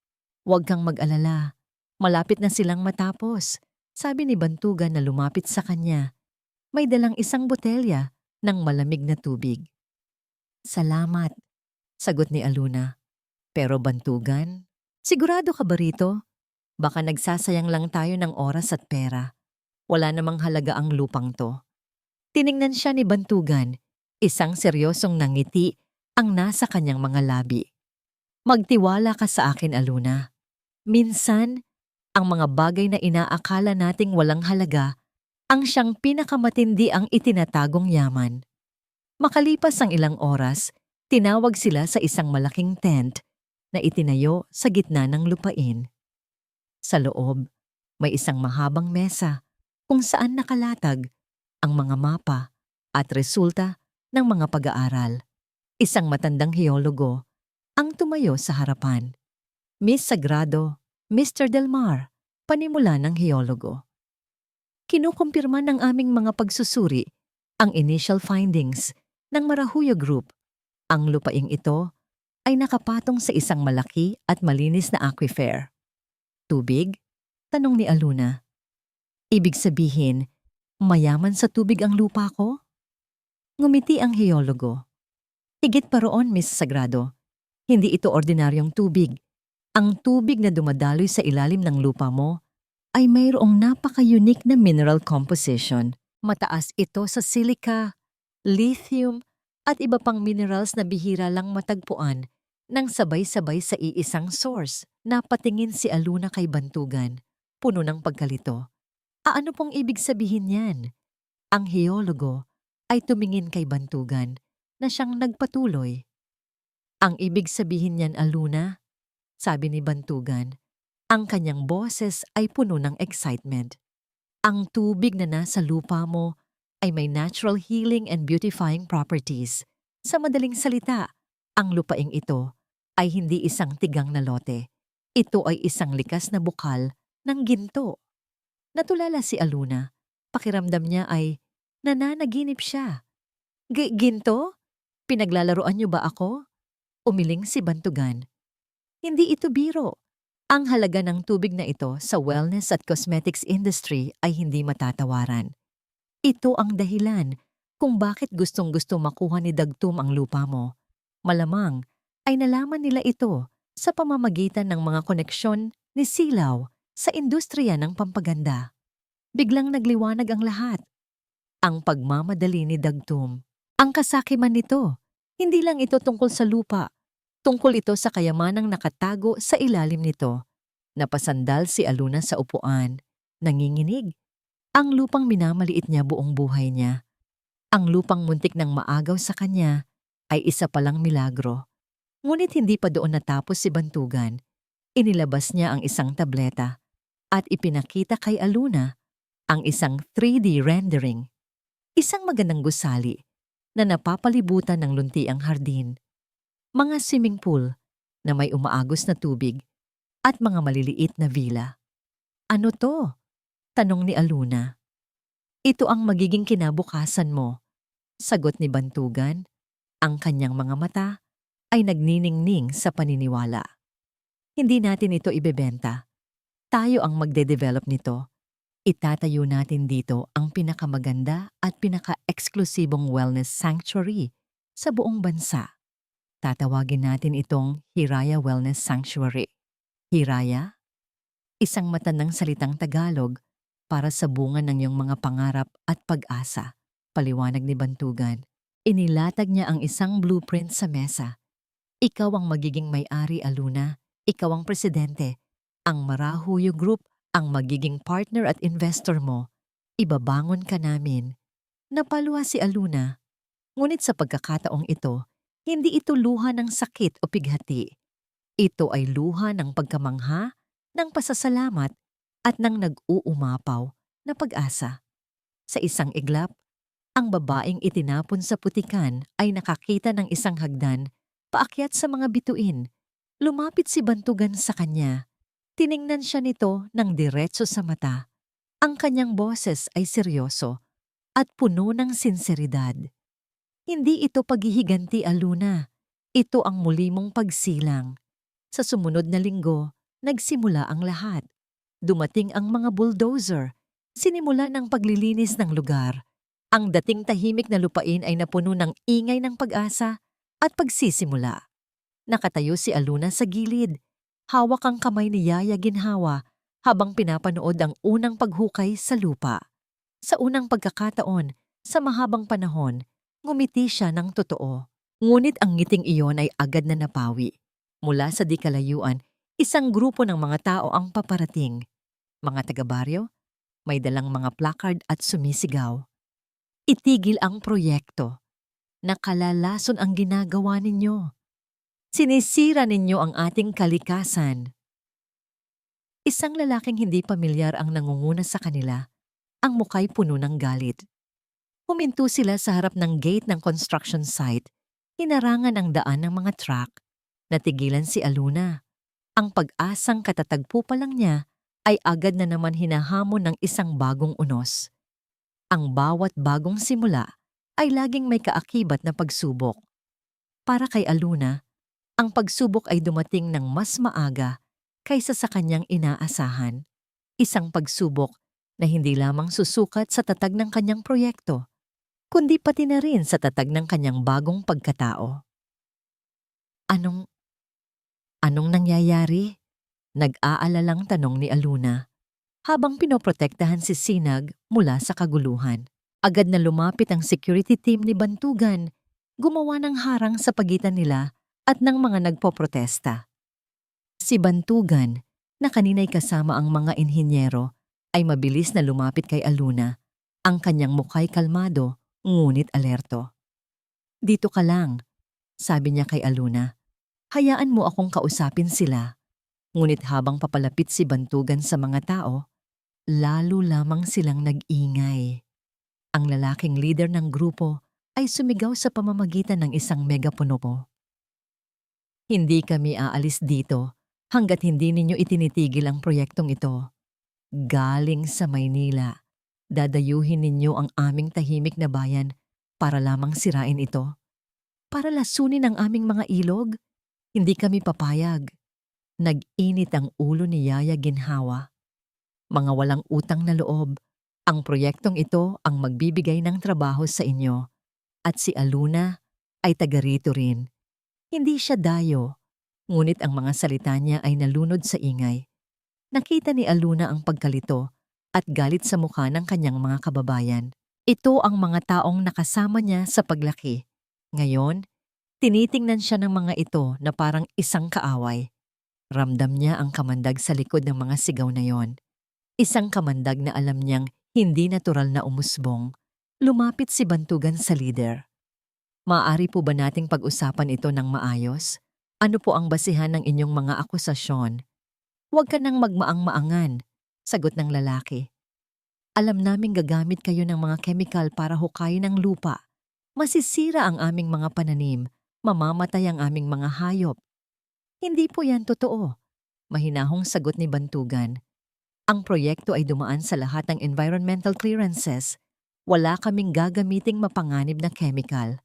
Huwag kang mag-alala. Malapit na silang matapos, sabi ni Bantugan na lumapit sa kanya. May dalang isang botelya ng malamig na tubig. Salamat, sagot ni Aluna. Pero Bantugan, sigurado ka ba rito? Baka nagsasayang lang tayo ng oras at pera. Wala namang halaga ang lupang to. Tiningnan siya ni Bantugan, isang seryosong nangiti ang nasa kanyang mga labi. Magtiwala ka sa akin, Aluna. Minsan, ang mga bagay na inaakala nating walang halaga, ang siyang pinakamatindi ang itinatagong yaman. Makalipas ang ilang oras, tinawag sila sa isang malaking tent na itinayo sa gitna ng lupain. Sa loob, may isang mahabang mesa kung saan nakalatag ang mga mapa at resulta ng mga pag-aaral. Isang matandang hiyologo ang tumayo sa harapan. Miss Sagrado, Mr. Del Mar, panimula ng hiyologo. Kinukumpirma ng aming mga pagsusuri ang initial findings ng Marahuyo Group. Ang lupaing ito ay nakapatong sa isang malaki at malinis na aquifer. Tubig? Tanong ni Aluna. Ibig sabihin, mayaman sa tubig ang lupa ko? Ngumiti ang hiyologo. Higit pa roon, Miss Sagrado. Hindi ito ordinaryong tubig. Ang tubig na dumadaloy sa ilalim ng lupa mo ay mayroong napaka-unique na mineral composition. Mataas ito sa silica, lithium, at iba pang minerals na bihira lang matagpuan nang sabay-sabay sa iisang source. Napatingin si Aluna kay Bantugan, puno ng pagkalito. Ano pong ibig sabihin yan? Ang hiyologo ay tumingin kay Bantugan na siyang nagpatuloy. Ang ibig sabihin niyan, Aluna, sabi ni Bantugan, ang kanyang boses ay puno ng excitement. Ang tubig na nasa lupa mo ay may natural healing and beautifying properties. Sa madaling salita, ang lupaing ito ay hindi isang tigang na lote. Ito ay isang likas na bukal ng ginto. Natulala si Aluna. Pakiramdam niya ay nananaginip siya. Ginto? Pinaglalaroan niyo ba ako? Umiling si Bantugan. Hindi ito biro. Ang halaga ng tubig na ito sa wellness at cosmetics industry ay hindi matatawaran. Ito ang dahilan kung bakit gustong-gusto makuha ni Dagtum ang lupa mo. Malamang ay nalaman nila ito sa pamamagitan ng mga koneksyon ni Silaw sa industriya ng pampaganda. Biglang nagliwanag ang lahat. Ang pagmamadali ni Dagtum. Ang kasakiman nito, hindi lang ito tungkol sa lupa. Tungkol ito sa kayamanang nakatago sa ilalim nito. Napasandal si Aluna sa upuan. Nanginginig. Ang lupang minamaliit niya buong buhay niya. Ang lupang muntik ng maagaw sa kanya ay isa palang milagro. Ngunit hindi pa doon natapos si Bantugan. Inilabas niya ang isang tableta at ipinakita kay Aluna ang isang 3D rendering. Isang magandang gusali na napapalibutan ng luntiang hardin. Mga swimming pool na may umaagos na tubig at mga maliliit na villa. Ano to? Tanong ni Aluna. Ito ang magiging kinabukasan mo. Sagot ni Bantugan. Ang kanyang mga mata ay nagniningning sa paniniwala. Hindi natin ito ibebenta. Tayo ang magde-develop nito. Itatayo natin dito ang pinakamaganda at pinaka-eksklusibong wellness sanctuary sa buong bansa. Tatawagin natin itong Hiraya Wellness Sanctuary. Hiraya? Isang matandang salitang Tagalog para sa bunga ng iyong mga pangarap at pag-asa. Paliwanag ni Bantugan. Inilatag niya ang isang blueprint sa mesa. Ikaw ang magiging may-ari, Aluna. Ikaw ang presidente. Ang Marahuyo Group ang magiging partner at investor mo. Ibabangon ka namin. Napaluha si Aluna. Ngunit sa pagkakataong ito, hindi ito luha ng sakit o pighati. Ito ay luha ng pagkamangha, ng pasasalamat, at ng nag-uumapaw na pag-asa. Sa isang iglap, ang babaeng itinapon sa putikan ay nakakita ng isang hagdan paakyat sa mga bituin. Lumapit si Bantugan sa kanya. Tiningnan siya nito ng diretso sa mata. Ang kanyang boses ay seryoso at puno ng sinseridad. Hindi ito paghihiganti, Aluna. Ito ang muli mong pagsilang. Sa sumunod na linggo, nagsimula ang lahat. Dumating ang mga bulldozer. Sinimula ng paglilinis ng lugar. Ang dating tahimik na lupain ay napuno ng ingay ng pag-asa at pagsisimula. Nakatayo si Aluna sa gilid. Hawak ang kamay ni Yaya Ginhawa habang pinapanood ang unang paghukay sa lupa. Sa unang pagkakataon, sa mahabang panahon, ngumiti siya ng totoo. Ngunit ang ngiting iyon ay agad na napawi. Mula sa di kalayuan, isang grupo ng mga tao ang paparating. Mga taga-baryo, may dalang mga placard at sumisigaw. Itigil ang proyekto. Nakalalason ang ginagawa ninyo. Sinisira ninyo ang ating kalikasan. Isang lalaking hindi pamilyar ang nangunguna sa kanila. Ang muka'y puno ng galit. Huminto sila sa harap ng gate ng construction site. Hinarangan ang daan ng mga truck. Natigilan si Aluna. Ang pag-asang katatagpo pa lang niya ay agad na naman hinahamon ng isang bagong unos. Ang bawat bagong simula ay laging may kaakibat na pagsubok. Para kay Aluna, ang pagsubok ay dumating ng mas maaga kaysa sa kanyang inaasahan. Isang pagsubok na hindi lamang susukat sa tatag ng kanyang proyekto, kundi pati na rin sa tatag ng kanyang bagong pagkatao. Anong nangyayari? Nag-aalalang tanong ni Aluna habang pinoprotektahan si Sinag mula sa kaguluhan. Agad na lumapit ang security team ni Bantugan, gumawa ng harang sa pagitan nila at ng mga nagpoprotesta. Si Bantugan, na kanina'y kasama ang mga inhinyero, ay mabilis na lumapit kay Aluna. Ang kanyang mukha'y kalmado, ngunit alerto. Dito ka lang, sabi niya kay Aluna. Hayaan mo akong kausapin sila. Ngunit habang papalapit si Bantugan sa mga tao, lalo lamang silang nag-ingay. Ang lalaking leader ng grupo ay sumigaw sa pamamagitan ng isang megapono. Hindi kami aalis dito hanggat hindi ninyo itinitigil ang proyektong ito. Galing sa Maynila, dadayuhin ninyo ang aming tahimik na bayan para lamang sirain ito. Para lasunin ang aming mga ilog, hindi kami papayag. Nag-init ang ulo ni Yaya Ginhawa. Mga walang utang na loob, ang proyektong ito ang magbibigay ng trabaho sa inyo. At si Aluna ay taga rito rin. Hindi siya dayo, ngunit ang mga salita niya ay nalunod sa ingay. Nakita ni Aluna ang pagkalito at galit sa mukha ng kanyang mga kababayan. Ito ang mga taong nakasama niya sa paglaki. Ngayon, tinitingnan siya ng mga ito na parang isang kaaway. Ramdam niya ang kamandag sa likod ng mga sigaw na yon. Isang kamandag na alam niyang hindi natural na umusbong. Lumapit si Bantugan sa leader. Maaari po ba nating pag-usapan ito ng maayos? Ano po ang basihan ng inyong mga akusasyon? Huwag ka nang magmaang-maangan, sagot ng lalaki. Alam naming gagamit kayo ng mga kemikal para hukayin ang lupa. Masisira ang aming mga pananim, mamamatay ang aming mga hayop. Hindi po yan totoo, mahinahong sagot ni Bantugan. Ang proyekto ay dumaan sa lahat ng environmental clearances. Wala kaming gagamiting mapanganib na chemical.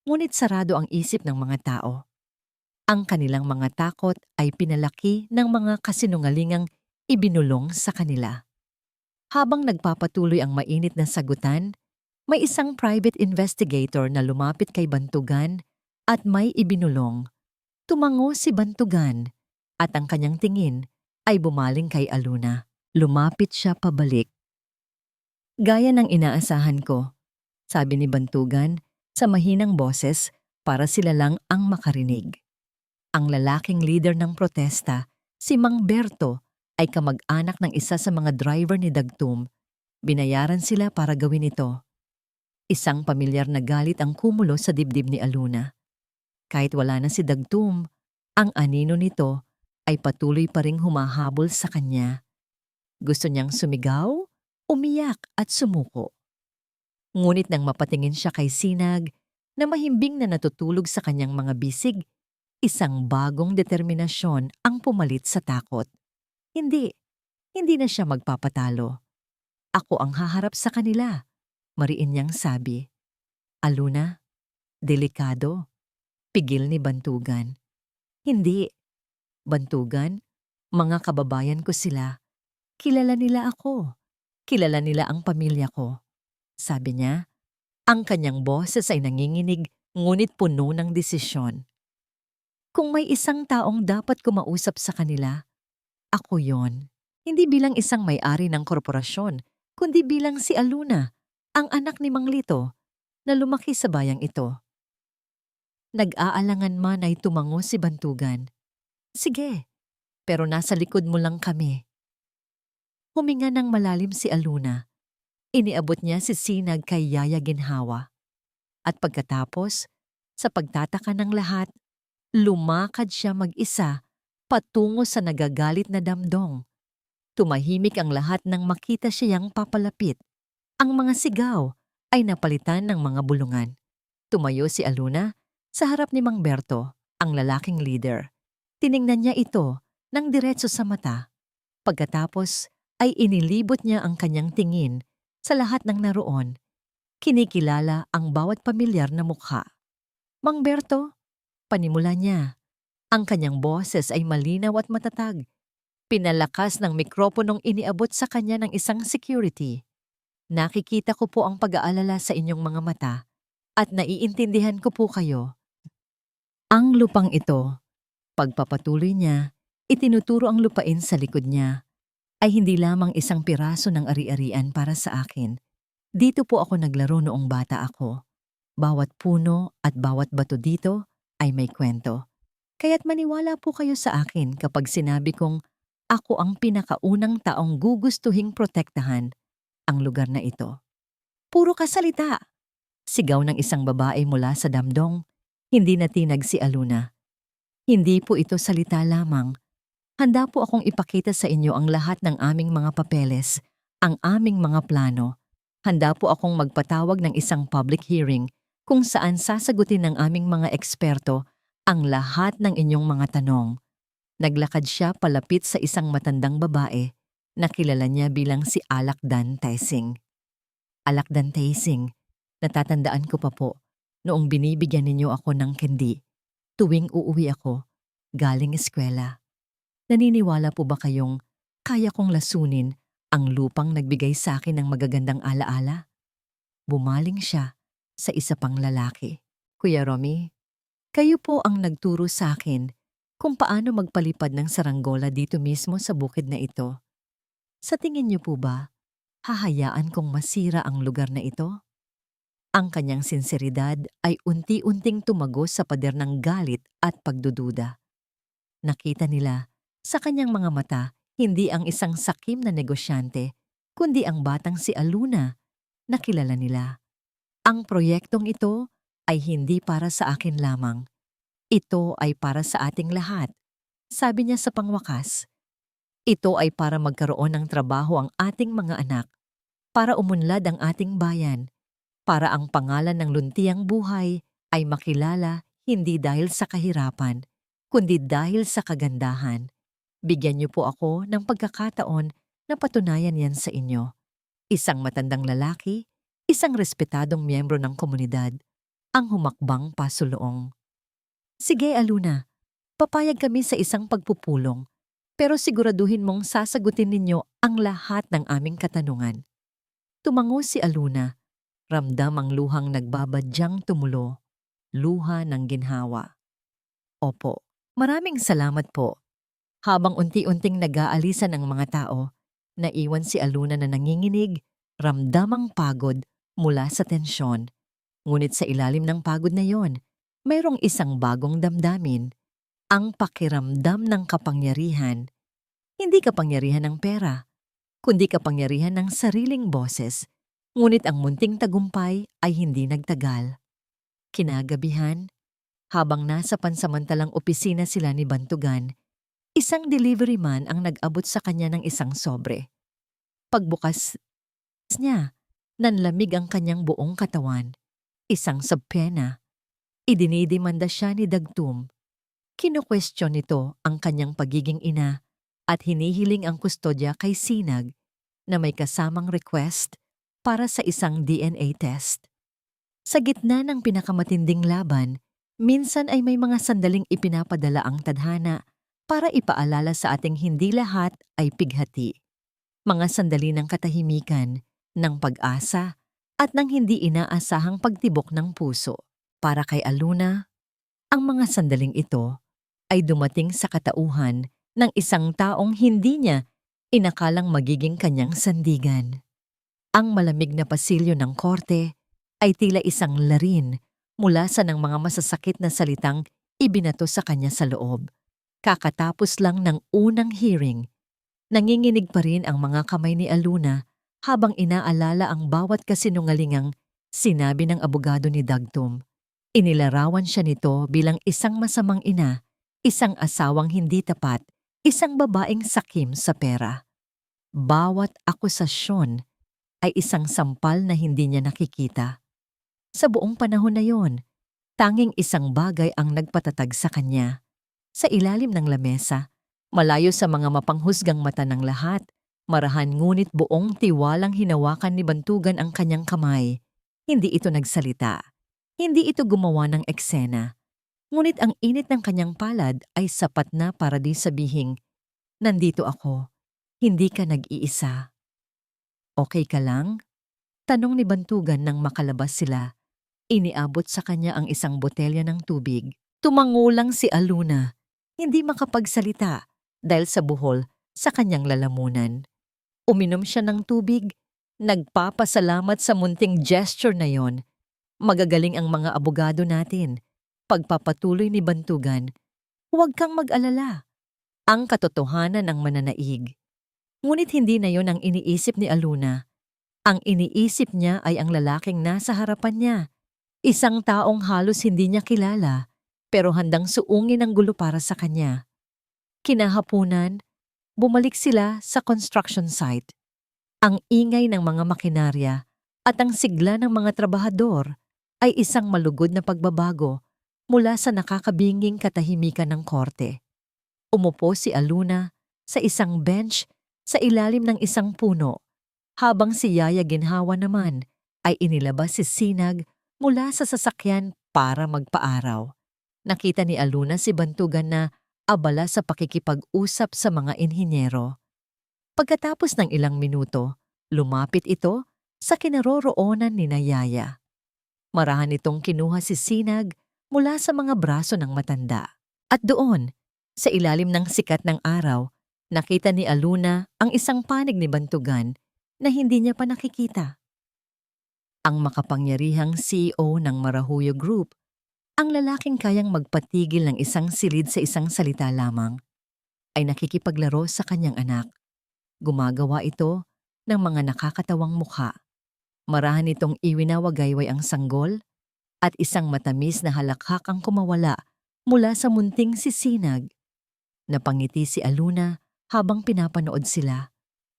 Ngunit sarado ang isip ng mga tao. Ang kanilang mga takot ay pinalaki ng mga kasinungalingang ibinulong sa kanila. Habang nagpapatuloy ang mainit na sagutan, may isang private investigator na lumapit kay Bantugan at may ibinulong. Tumango si Bantugan at ang kanyang tingin ay bumaling kay Aluna. Lumapit siya pabalik. Gaya ng inaasahan ko, sabi ni Bantugan sa mahinang boses para sila lang ang makarinig. Ang lalaking leader ng protesta, si Mang Berto, ay kamag-anak ng isa sa mga driver ni Dagtum. Binayaran sila para gawin ito. Isang pamilyar na galit ang kumulo sa dibdib ni Aluna. Kahit wala na si Dagtum, ang anino nito ay patuloy pa ring humahabol sa kanya. Gusto niyang sumigaw, umiyak at sumuko. Ngunit nang mapatingin siya kay Sinag na mahimbing na natutulog sa kanyang mga bisig, isang bagong determinasyon ang pumalit sa takot. Hindi na siya magpapatalo. Ako ang haharap sa kanila, mariin niyang sabi. Aluna, delikado. Pigil ni Bantugan. Hindi. Bantugan, mga kababayan ko sila. Kilala nila ako. Kilala nila ang pamilya ko. Sabi niya, ang kanyang boses ay nanginginig ngunit puno ng desisyon. Kung may isang taong dapat kumausap sa kanila, ako yon. Hindi bilang isang may-ari ng korporasyon, kundi bilang si Aluna, ang anak ni Mang Lito, na lumaki sa bayang ito. Nag-aalangan man ay tumango si Bantugan. Sige, pero nasa likod mo lang kami. Huminga ng malalim si Aluna. Iniabot niya si Sinag kay Yaya Ginhawa. At pagkatapos, sa pagtataka ng lahat, lumakad siya mag-isa patungo sa nagagalit na damdong. Tumahimik ang lahat nang makita siyang papalapit. Ang mga sigaw ay napalitan ng mga bulungan. Tumayo si Aluna sa harap ni Mang Berto, ang lalaking leader. Tiningnan niya ito ng diretso sa mata. Pagkatapos ay inilibot niya ang kanyang tingin sa lahat ng naroon. Kinikilala ang bawat pamilyar na mukha. Mang Berto, panimula niya. Ang kanyang boses ay malinaw at matatag. Pinalakas ng mikroponong iniabot sa kanya ng isang security. Nakikita ko po ang pag-aalala sa inyong mga mata at naiintindihan ko po kayo. Ang lupang ito, pagpapatuloy niya, itinuturo ang lupain sa likod niya, ay hindi lamang isang piraso ng ari-arian para sa akin. Dito po ako naglaro noong bata ako. Bawat puno at bawat bato dito ay may kwento. Kaya't maniwala po kayo sa akin kapag sinabi kong ako ang pinakaunang taong gugustuhing protektahan ang lugar na ito. Puro kasalita! Sigaw ng isang babae mula sa damdong. Hindi natinag si Aluna. Hindi po ito salita lamang. Handa po akong ipakita sa inyo ang lahat ng aming mga papeles, ang aming mga plano. Handa po akong magpatawag ng isang public hearing kung saan sasagutin ng aming mga eksperto ang lahat ng inyong mga tanong. Naglakad siya palapit sa isang matandang babae na kilala niya bilang si Alakdan Tesing. Alakdan Tesing, Natatandaan ko pa po noong binibigyan ninyo ako ng candy tuwing uuwi ako galing eskwela. Naniniwala po ba kayong kaya kong lasunin ang lupang nagbigay sa akin ng magagandang alaala? Bumaling siya sa isa pang lalaki. Kuya Romy, kayo po ang nagturo sa akin kung paano magpalipad ng saranggola dito mismo sa bukid na ito. Sa tingin niyo po ba, hahayaan kong masira ang lugar na ito? Ang kanyang sinseridad ay unti-unting tumagos sa pader ng galit at pagdududa. Nakita nila sa kanyang mga mata hindi ang isang sakim na negosyante, kundi ang batang si Aluna na kilala nila. Ang proyektong ito ay hindi para sa akin lamang. Ito ay para sa ating lahat. Sabi niya sa pangwakas, ito ay para magkaroon ng trabaho ang ating mga anak, para umunlad ang ating bayan, para ang pangalan ng luntiang buhay ay makilala hindi dahil sa kahirapan, kundi dahil sa kagandahan. Bigyan niyo po ako ng pagkakataon na patunayan yan sa inyo. Isang matandang lalaki, isang respetadong miyembro ng komunidad, ang humakbang pasulong. Sige, Aluna, papayag kami sa isang pagpupulong, pero siguraduhin mong sasagutin ninyo ang lahat ng aming katanungan. Tumango si Aluna. Ramdam ang luhang nagbabadyang tumulo, luha ng ginhawa. Opo, maraming salamat po. Habang unti-unting nag-aalisan ang mga tao, naiwan si Aluna na nanginginig, ramdam ang pagod mula sa tensyon. Ngunit sa ilalim ng pagod na yon, mayroong isang bagong damdamin, ang pakiramdam ng kapangyarihan. Hindi kapangyarihan ng pera, kundi kapangyarihan ng sariling boses. Ngunit ang munting tagumpay ay hindi nagtagal. Kinagabihan, habang nasa pansamantalang opisina sila ni Bantugan, isang delivery man ang nag-abot sa kanya ng isang sobre. Pagbukas niya, nanlamig ang kanyang buong katawan. Isang subpena. Idinidimanda siya ni Dagtum. Kino-question nito ang kanyang pagiging ina at hinihiling ang kustodya kay Sinag na may kasamang request para sa isang DNA test. Sa gitna ng pinakamatinding laban, minsan ay may mga sandaling ipinapadala ang tadhana para ipaalala sa ating hindi lahat ay pighati. Mga sandali ng katahimikan, ng pag-asa, at ng hindi inaasahang pagtibok ng puso. Para kay Aluna, ang mga sandaling ito ay dumating sa katauhan ng isang taong hindi niya inakalang magiging kanyang sandigan. Ang malamig na pasilyo ng korte ay tila isang larin mula sa ng mga masasakit na salitang ibinato sa kanya sa loob. Kakatapos lang ng unang hearing, nanginginig pa rin ang mga kamay ni Aluna habang inaalala ang bawat kasinungalingang sinabi ng abogado ni Dagtum. Inilarawan siya nito bilang isang masamang ina, isang asawang hindi tapat, isang babaeng sakim sa pera. Bawat akusasyon ay isang sampal na hindi niya nakikita. Sa buong panahon na yon, tanging isang bagay ang nagpatatag sa kanya. Sa ilalim ng lamesa, malayo sa mga mapanghusgang mata ng lahat, marahan ngunit buong tiwalang hinawakan ni Bantugan ang kanyang kamay. Hindi ito nagsalita. Hindi ito gumawa ng eksena. Ngunit ang init ng kanyang palad ay sapat na para di sabihing, nandito ako, hindi ka nag-iisa. Okay ka lang? Tanong ni Bantugan nang makalabas sila. Iniabot sa kanya ang isang botelya ng tubig. Tumangulang si Aluna, hindi makapagsalita dahil sa buhol sa kanyang lalamunan. Uminom siya ng tubig, nagpapasalamat sa munting gesture na yon. Magagaling ang mga abogado natin. Pagpapatuloy ni Bantugan, huwag kang mag-alala. Ang katotohanan ang mananaig. Ngunit hindi na yon ang iniisip ni Aluna. Ang iniisip niya ay ang lalaking nasa harapan niya. Isang taong halos hindi niya kilala, pero handang suungin ang gulo para sa kanya. Kinahapunan, bumalik sila sa construction site. Ang ingay ng mga makinarya at ang sigla ng mga trabahador ay isang malugod na pagbabago mula sa nakakabinging katahimikan ng korte. Umupo si Aluna sa isang bench sa ilalim ng isang puno, habang si Yaya Ginhawa naman ay inilabas si Sinag mula sa sasakyan para magpaaraw. Nakita ni Aluna si Bantugan na abala sa pakikipag-usap sa mga inhinyero. Pagkatapos ng ilang minuto, lumapit ito sa kinaroroonan ni Yaya. Marahan itong kinuha si Sinag mula sa mga braso ng matanda. At doon, sa ilalim ng sikat ng araw, nakita ni Aluna ang isang panig ni Bantugan na hindi niya pa nakikita. Ang makapangyarihang CEO ng Marahuyo Group, ang lalaking kayang magpatigil ng isang silid sa isang salita lamang, ay nakikipaglaro sa kanyang anak. Gumagawa ito ng mga nakakatawang mukha. Marahan itong iwinawagayway ang sanggol at isang matamis na halakhak ang kumawala mula sa munting si Sinag. Napangiti si Aluna habang pinapanood sila.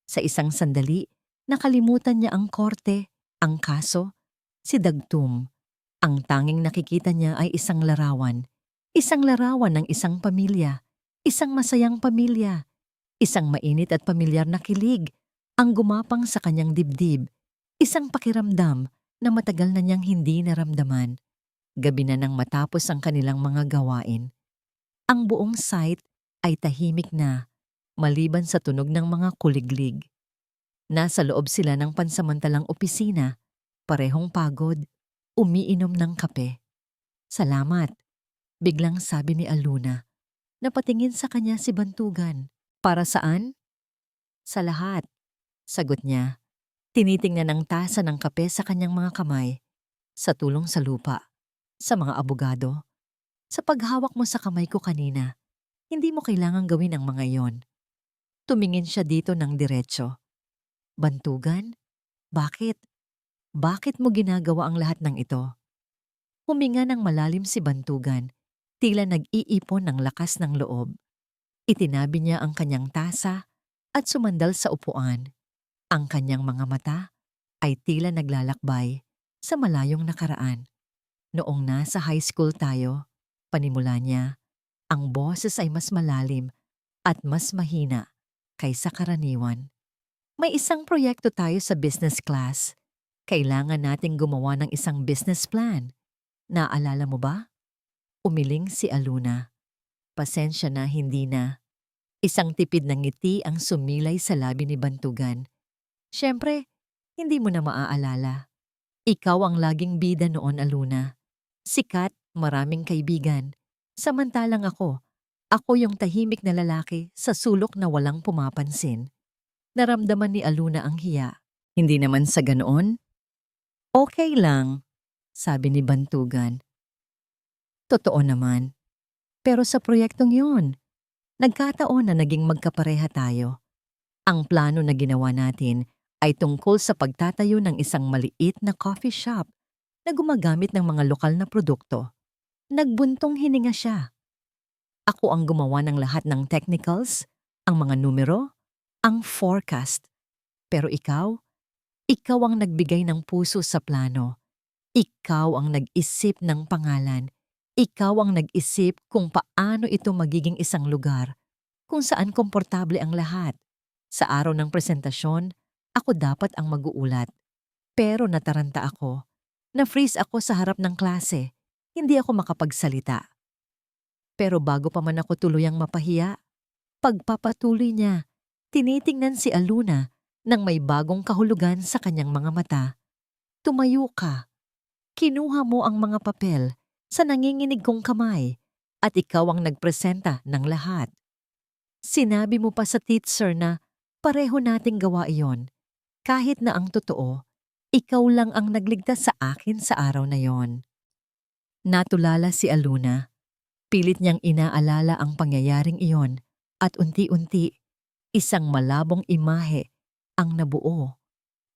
Sa isang sandali, nakalimutan niya ang korte, ang kaso, si Dagtum. Ang tanging nakikita niya ay isang larawan ng isang pamilya, isang masayang pamilya, isang mainit at pamilyar na kilig ang gumapang sa kanyang dibdib, isang pakiramdam na matagal na niyang hindi naramdaman. Gabi na nang matapos ang kanilang mga gawain. Ang buong site ay tahimik na, maliban sa tunog ng mga kuliglig. Nasa loob sila ng pansamantalang opisina, parehong pagod, umiinom ng kape. Salamat, biglang sabi ni Aluna. Napatingin sa kanya si Bantugan. Para saan? Sa lahat, sagot niya. Tinitingnan ang tasa ng kape sa kanyang mga kamay, sa tulong sa lupa, sa mga abogado. Sa paghawak mo sa kamay ko kanina, hindi mo kailangang gawin ang mga iyon. Tumingin siya dito ng diretso. Bantugan? Bakit? Bakit mo ginagawa ang lahat ng ito? Huminga ng malalim si Bantugan, tila nag-iipon ng lakas ng loob. Itinabi niya ang kanyang tasa at sumandal sa upuan. Ang kanyang mga mata ay tila naglalakbay sa malayong nakaraan. Noong nasa high school tayo, panimula niya, ang boses ay mas malalim at mas mahina kaysa karaniwan. May isang proyekto tayo sa business class. Kailangan nating gumawa ng isang business plan. Naalala mo ba? Umiling si Aluna. Pasensya na, hindi na. Isang tipid ng ngiti ang sumilay sa labi ni Bantugan. Siyempre, hindi mo na maaalala. Ikaw ang laging bida noon, Aluna. Sikat, maraming kaibigan. Samantalang ako yung tahimik na lalaki sa sulok na walang pumapansin. Naramdaman ni Aluna ang hiya. Hindi naman sa ganoon. Okay lang, sabi ni Bantugan. Totoo naman. Pero sa proyektong yun, nagkataon na naging magkapareha tayo. Ang plano na ginawa natin ay tungkol sa pagtatayo ng isang maliit na coffee shop na gumagamit ng mga lokal na produkto. Nagbuntong hininga siya. Ako ang gumawa ng lahat ng technicals, ang mga numero, ang forecast. Pero ikaw ang nagbigay ng puso sa plano. Ikaw ang nag-isip ng pangalan. Ikaw ang nag-isip kung paano ito magiging isang lugar kung saan komportable ang lahat. Sa araw ng presentasyon, ako dapat ang mag-uulat. Pero nataranta ako. Na-freeze ako sa harap ng klase. Hindi ako makapagsalita. Pero bago pa man ako tuluyang mapahiya, pagpapatuloy niya, tinitingnan si Aluna nang may bagong kahulugan sa kanyang mga mata. Tumayo ka. Kinuha mo ang mga papel sa nanginginig kong kamay at ikaw ang nagpresenta ng lahat. Sinabi mo pa sa teacher na pareho nating gawa iyon. Kahit na ang totoo, ikaw lang ang nagligtas sa akin sa araw na yon. Natulala si Aluna. Pilit niyang inaalala ang pangyayaring iyon at unti-unti, isang malabong imahe ang nabuo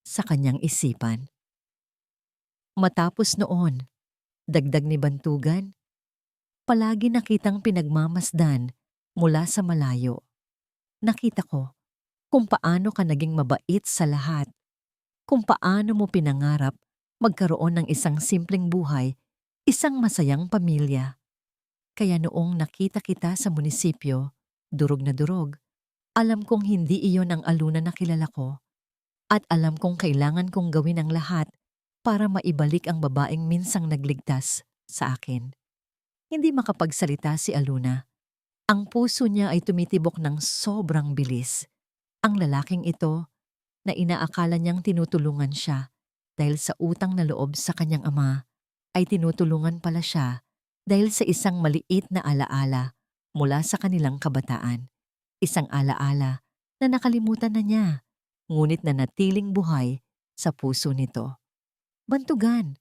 sa kanyang isipan. Matapos noon, dagdag ni Bantugan, palagi nakitang pinagmamasdan mula sa malayo. Nakita ko kung paano ka naging mabait sa lahat, kung paano mo pinangarap magkaroon ng isang simpleng buhay, isang masayang pamilya. Kaya noong nakita kita sa munisipyo, durog na durog, alam kong hindi iyon ang Aluna na kilala ko at alam kong kailangan kong gawin ang lahat para maibalik ang babaeng minsang nagligtas sa akin. Hindi makapagsalita si Aluna. Ang puso niya ay tumitibok ng sobrang bilis. Ang lalaking ito na inaakala niyang tinutulungan siya dahil sa utang na loob sa kanyang ama, ay tinutulungan pala siya dahil sa isang maliit na alaala mula sa kanilang kabataan. Isang alaala na nakalimutan na niya, ngunit na natiling buhay sa puso nito. Bantugan,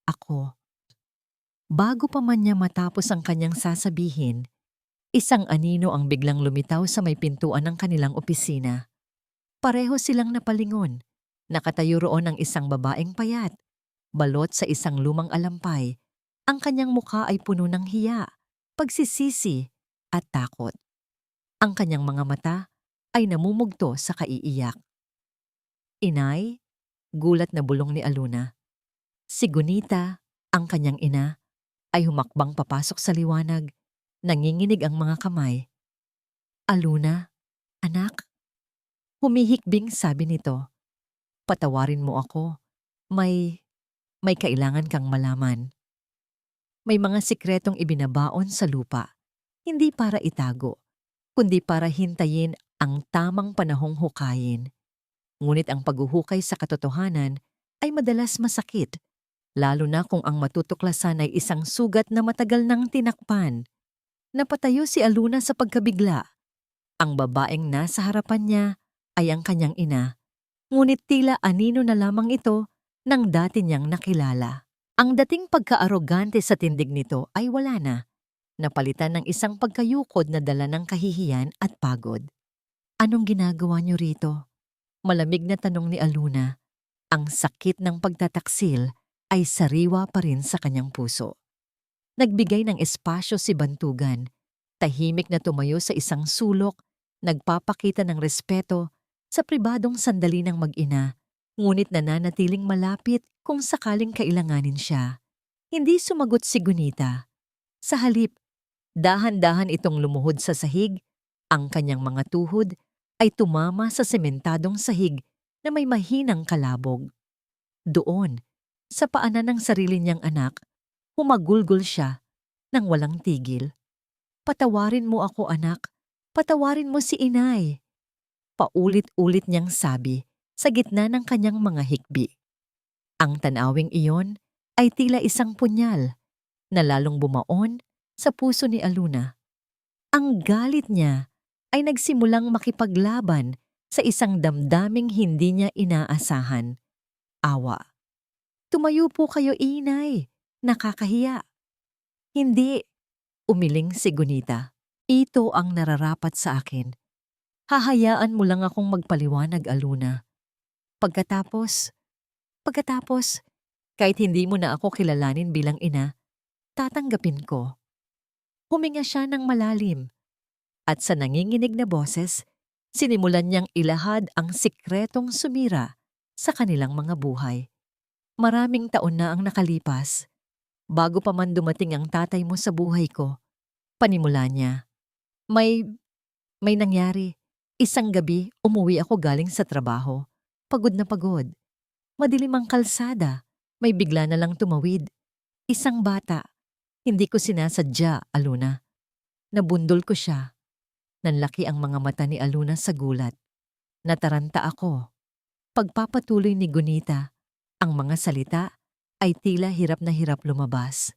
ako. Bago pa man niya matapos ang kanyang sasabihin, isang anino ang biglang lumitaw sa may pintuan ng kanilang opisina. Pareho silang napalingon. Nakatayo roon ang isang babaeng payat, balot sa isang lumang alampay. Ang kanyang mukha ay puno ng hiya, pagsisisi at takot. Ang kanyang mga mata ay namumugto sa kaiiyak. Inay, gulat na bulong ni Aluna. Si Gunita, ang kanyang ina, ay humakbang papasok sa liwanag. Nanginginig ang mga kamay. Aluna, anak. Humihikbing sabi nito. Patawarin mo ako. May kailangan kang malaman. May mga sikretong ibinabaon sa lupa. Hindi para itago, kundi para hintayin ang tamang panahong hukayin. Ngunit ang paghuhukay sa katotohanan ay madalas masakit, lalo na kung ang matutuklasan ay isang sugat na matagal nang tinakpan. Napatayo si Aluna sa pagkabigla. Ang babaeng nasa harapan niya ay ang kanyang ina, ngunit tila anino na lamang ito ng dati niyang nakilala. Ang dating pagka-arogante sa tindig nito ay wala na, napalitan ng isang pagkayukod na dala ng kahihiyan at pagod. Anong ginagawa niyo rito? Malamig na tanong ni Aluna. Ang sakit ng pagtataksil ay sariwa pa rin sa kanyang puso. Nagbigay ng espasyo si Bantugan. Tahimik na tumayo sa isang sulok, nagpapakita ng respeto sa pribadong sandali ng mag-ina, ngunit nananatiling malapit kung sakaling kailanganin siya. Hindi sumagot si Gunita. Sa halip, dahan-dahan itong lumuhod sa sahig. Ang kanyang mga tuhod ay tumama sa sementadong sahig na may mahinang kalabog. Doon, sa paanan ng sarili niyang anak, humagulgol siya nang walang tigil. Patawarin mo ako, anak. Patawarin mo si inay. Paulit-ulit niyang sabi sa gitna ng kanyang mga hikbi. Ang tanawing iyon ay tila isang punyal na lalong bumaon sa puso ni Aluna. Ang galit niya ay nagsimulang makipaglaban sa isang damdaming hindi niya inaasahan. Awa. Tumayo po kayo, inay. Nakakahiya. Hindi. Umiling si Gunita. Ito ang nararapat sa akin. Hahayaan mo lang akong magpaliwanag, Aluna. Pagkatapos, kahit hindi mo na ako kilalanin bilang ina, tatanggapin ko. Huminga siya ng malalim. At sa nanginginig na boses, sinimulan niyang ilahad ang sikretong sumira sa kanilang mga buhay. Maraming taon na ang nakalipas. Bago pa man dumating ang tatay mo sa buhay ko, panimula niya. May nangyari. Isang gabi, umuwi ako galing sa trabaho. Pagod na pagod. Madilim ang kalsada. May bigla na lang tumawid. Isang bata. Hindi ko sinasadya, Aluna. Nabundol ko siya. Nanlaki ang mga mata ni Aluna sa gulat. Nataranta ako. Pagpapatuloy ni Gunita, ang mga salita ay tila hirap na hirap lumabas.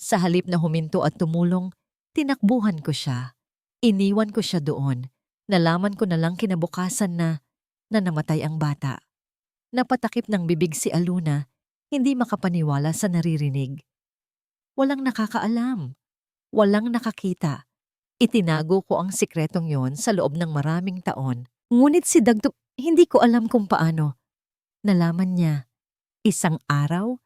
Sa halip na huminto at tumulong, tinakbuhan ko siya. Iniwan ko siya doon. Nalaman ko na lang kinabukasan na namatay ang bata. Napatakip ng bibig si Aluna, hindi makapaniwala sa naririnig. Walang nakakaalam. Walang nakakita. Itinago ko ang sikretong yon sa loob ng maraming taon. Ngunit si Dagto, hindi ko alam kung paano. Nalaman niya. Isang araw,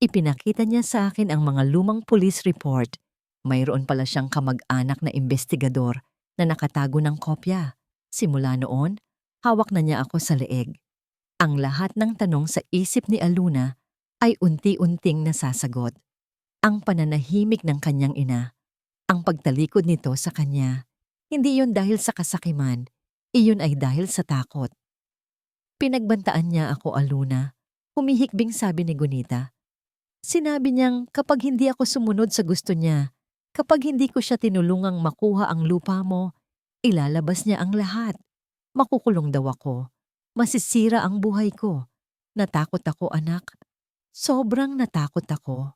ipinakita niya sa akin ang mga lumang police report. Mayroon pala siyang kamag-anak na investigador na nakatago ng kopya. Simula noon, hawak na niya ako sa leeg. Ang lahat ng tanong sa isip ni Aluna ay unti-unting nasasagot. Ang pananahimik ng kanyang ina, ang pagtalikod nito sa kanya, hindi yun dahil sa kasakiman, iyon ay dahil sa takot. Pinagbantaan niya ako, Aluna. Humihikbing sabi ni Gunita. Sinabi niyang kapag hindi ako sumunod sa gusto niya, kapag hindi ko siya tinulungang makuha ang lupa mo, ilalabas niya ang lahat. Makukulong daw ako. Masisira ang buhay ko. Natakot ako, anak. Sobrang natakot ako.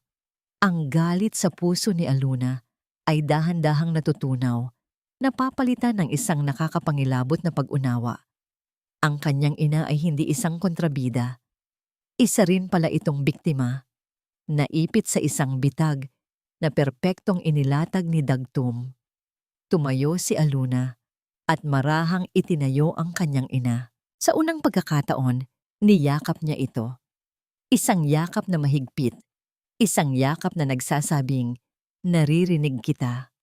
Ang galit sa puso ni Aluna ay dahan-dahang natutunaw, napapalitan ng isang nakakapangilabot na pag-unawa. Ang kanyang ina ay hindi isang kontrabida. Isa rin pala itong biktima, naipit sa isang bitag na perpektong inilatag ni Dagtum. Tumayo si Aluna at marahang itinayo ang kanyang ina. Sa unang pagkakataon, niyakap niya ito. Isang yakap na mahigpit, isang yakap na nagsasabing, naririnig kita.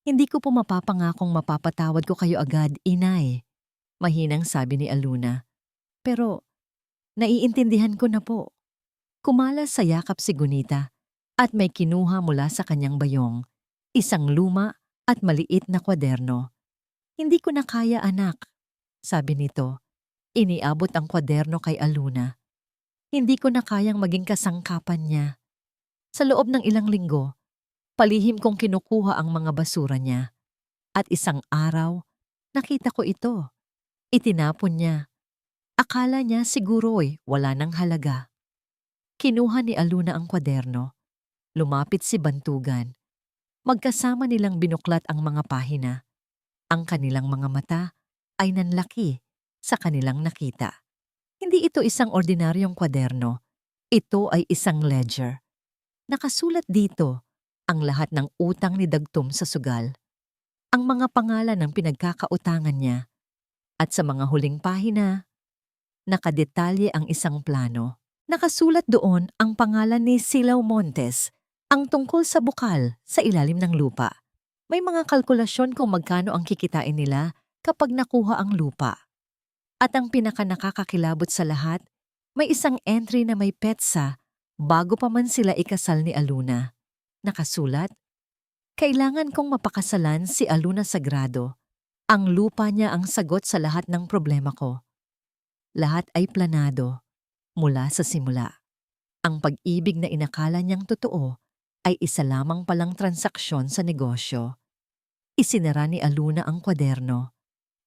Hindi ko po mapapangakong mapapatawad ko kayo agad, inay. Mahinang sabi ni Aluna. Pero, naiintindihan ko na po. Kumalas sa yakap si Gunita at may kinuha mula sa kanyang bayong, isang luma at maliit na kwaderno. Hindi ko na kaya, anak, sabi nito. Iniabot ang kwaderno kay Aluna. Hindi ko na kayang maging kasangkapan niya. Sa loob ng ilang linggo, palihim kong kinukuha ang mga basura niya. At isang araw, nakita ko ito. Itinapon niya. Akala niya siguro'y wala nang halaga. Kinuha ni Aluna ang kwaderno. Lumapit si Bantugan. Magkasama nilang binuklat ang mga pahina. Ang kanilang mga mata ay nanlaki sa kanilang nakita. Hindi ito isang ordinaryong kwaderno. Ito ay isang ledger. Nakasulat dito ang lahat ng utang ni Dagtum sa sugal. Ang mga pangalan ng pinagkakautangan niya. At sa mga huling pahina, nakadetalye ang isang plano. Nakasulat doon ang pangalan ni Silao Montes, ang tungkol sa bukal sa ilalim ng lupa. May mga kalkulasyon kung magkano ang kikitain nila kapag nakuha ang lupa. At ang pinakanakakakilabot sa lahat, may isang entry na may petsa bago pa man sila ikasal ni Aluna. Nakasulat, kailangan kong mapakasalan si Aluna Sagrado. Ang lupa niya ang sagot sa lahat ng problema ko. Lahat ay planado, mula sa simula. Ang pag-ibig na inakala niyang totoo ay isa lamang palang transaksyon sa negosyo. Isinara ni Aluna ang kwaderno.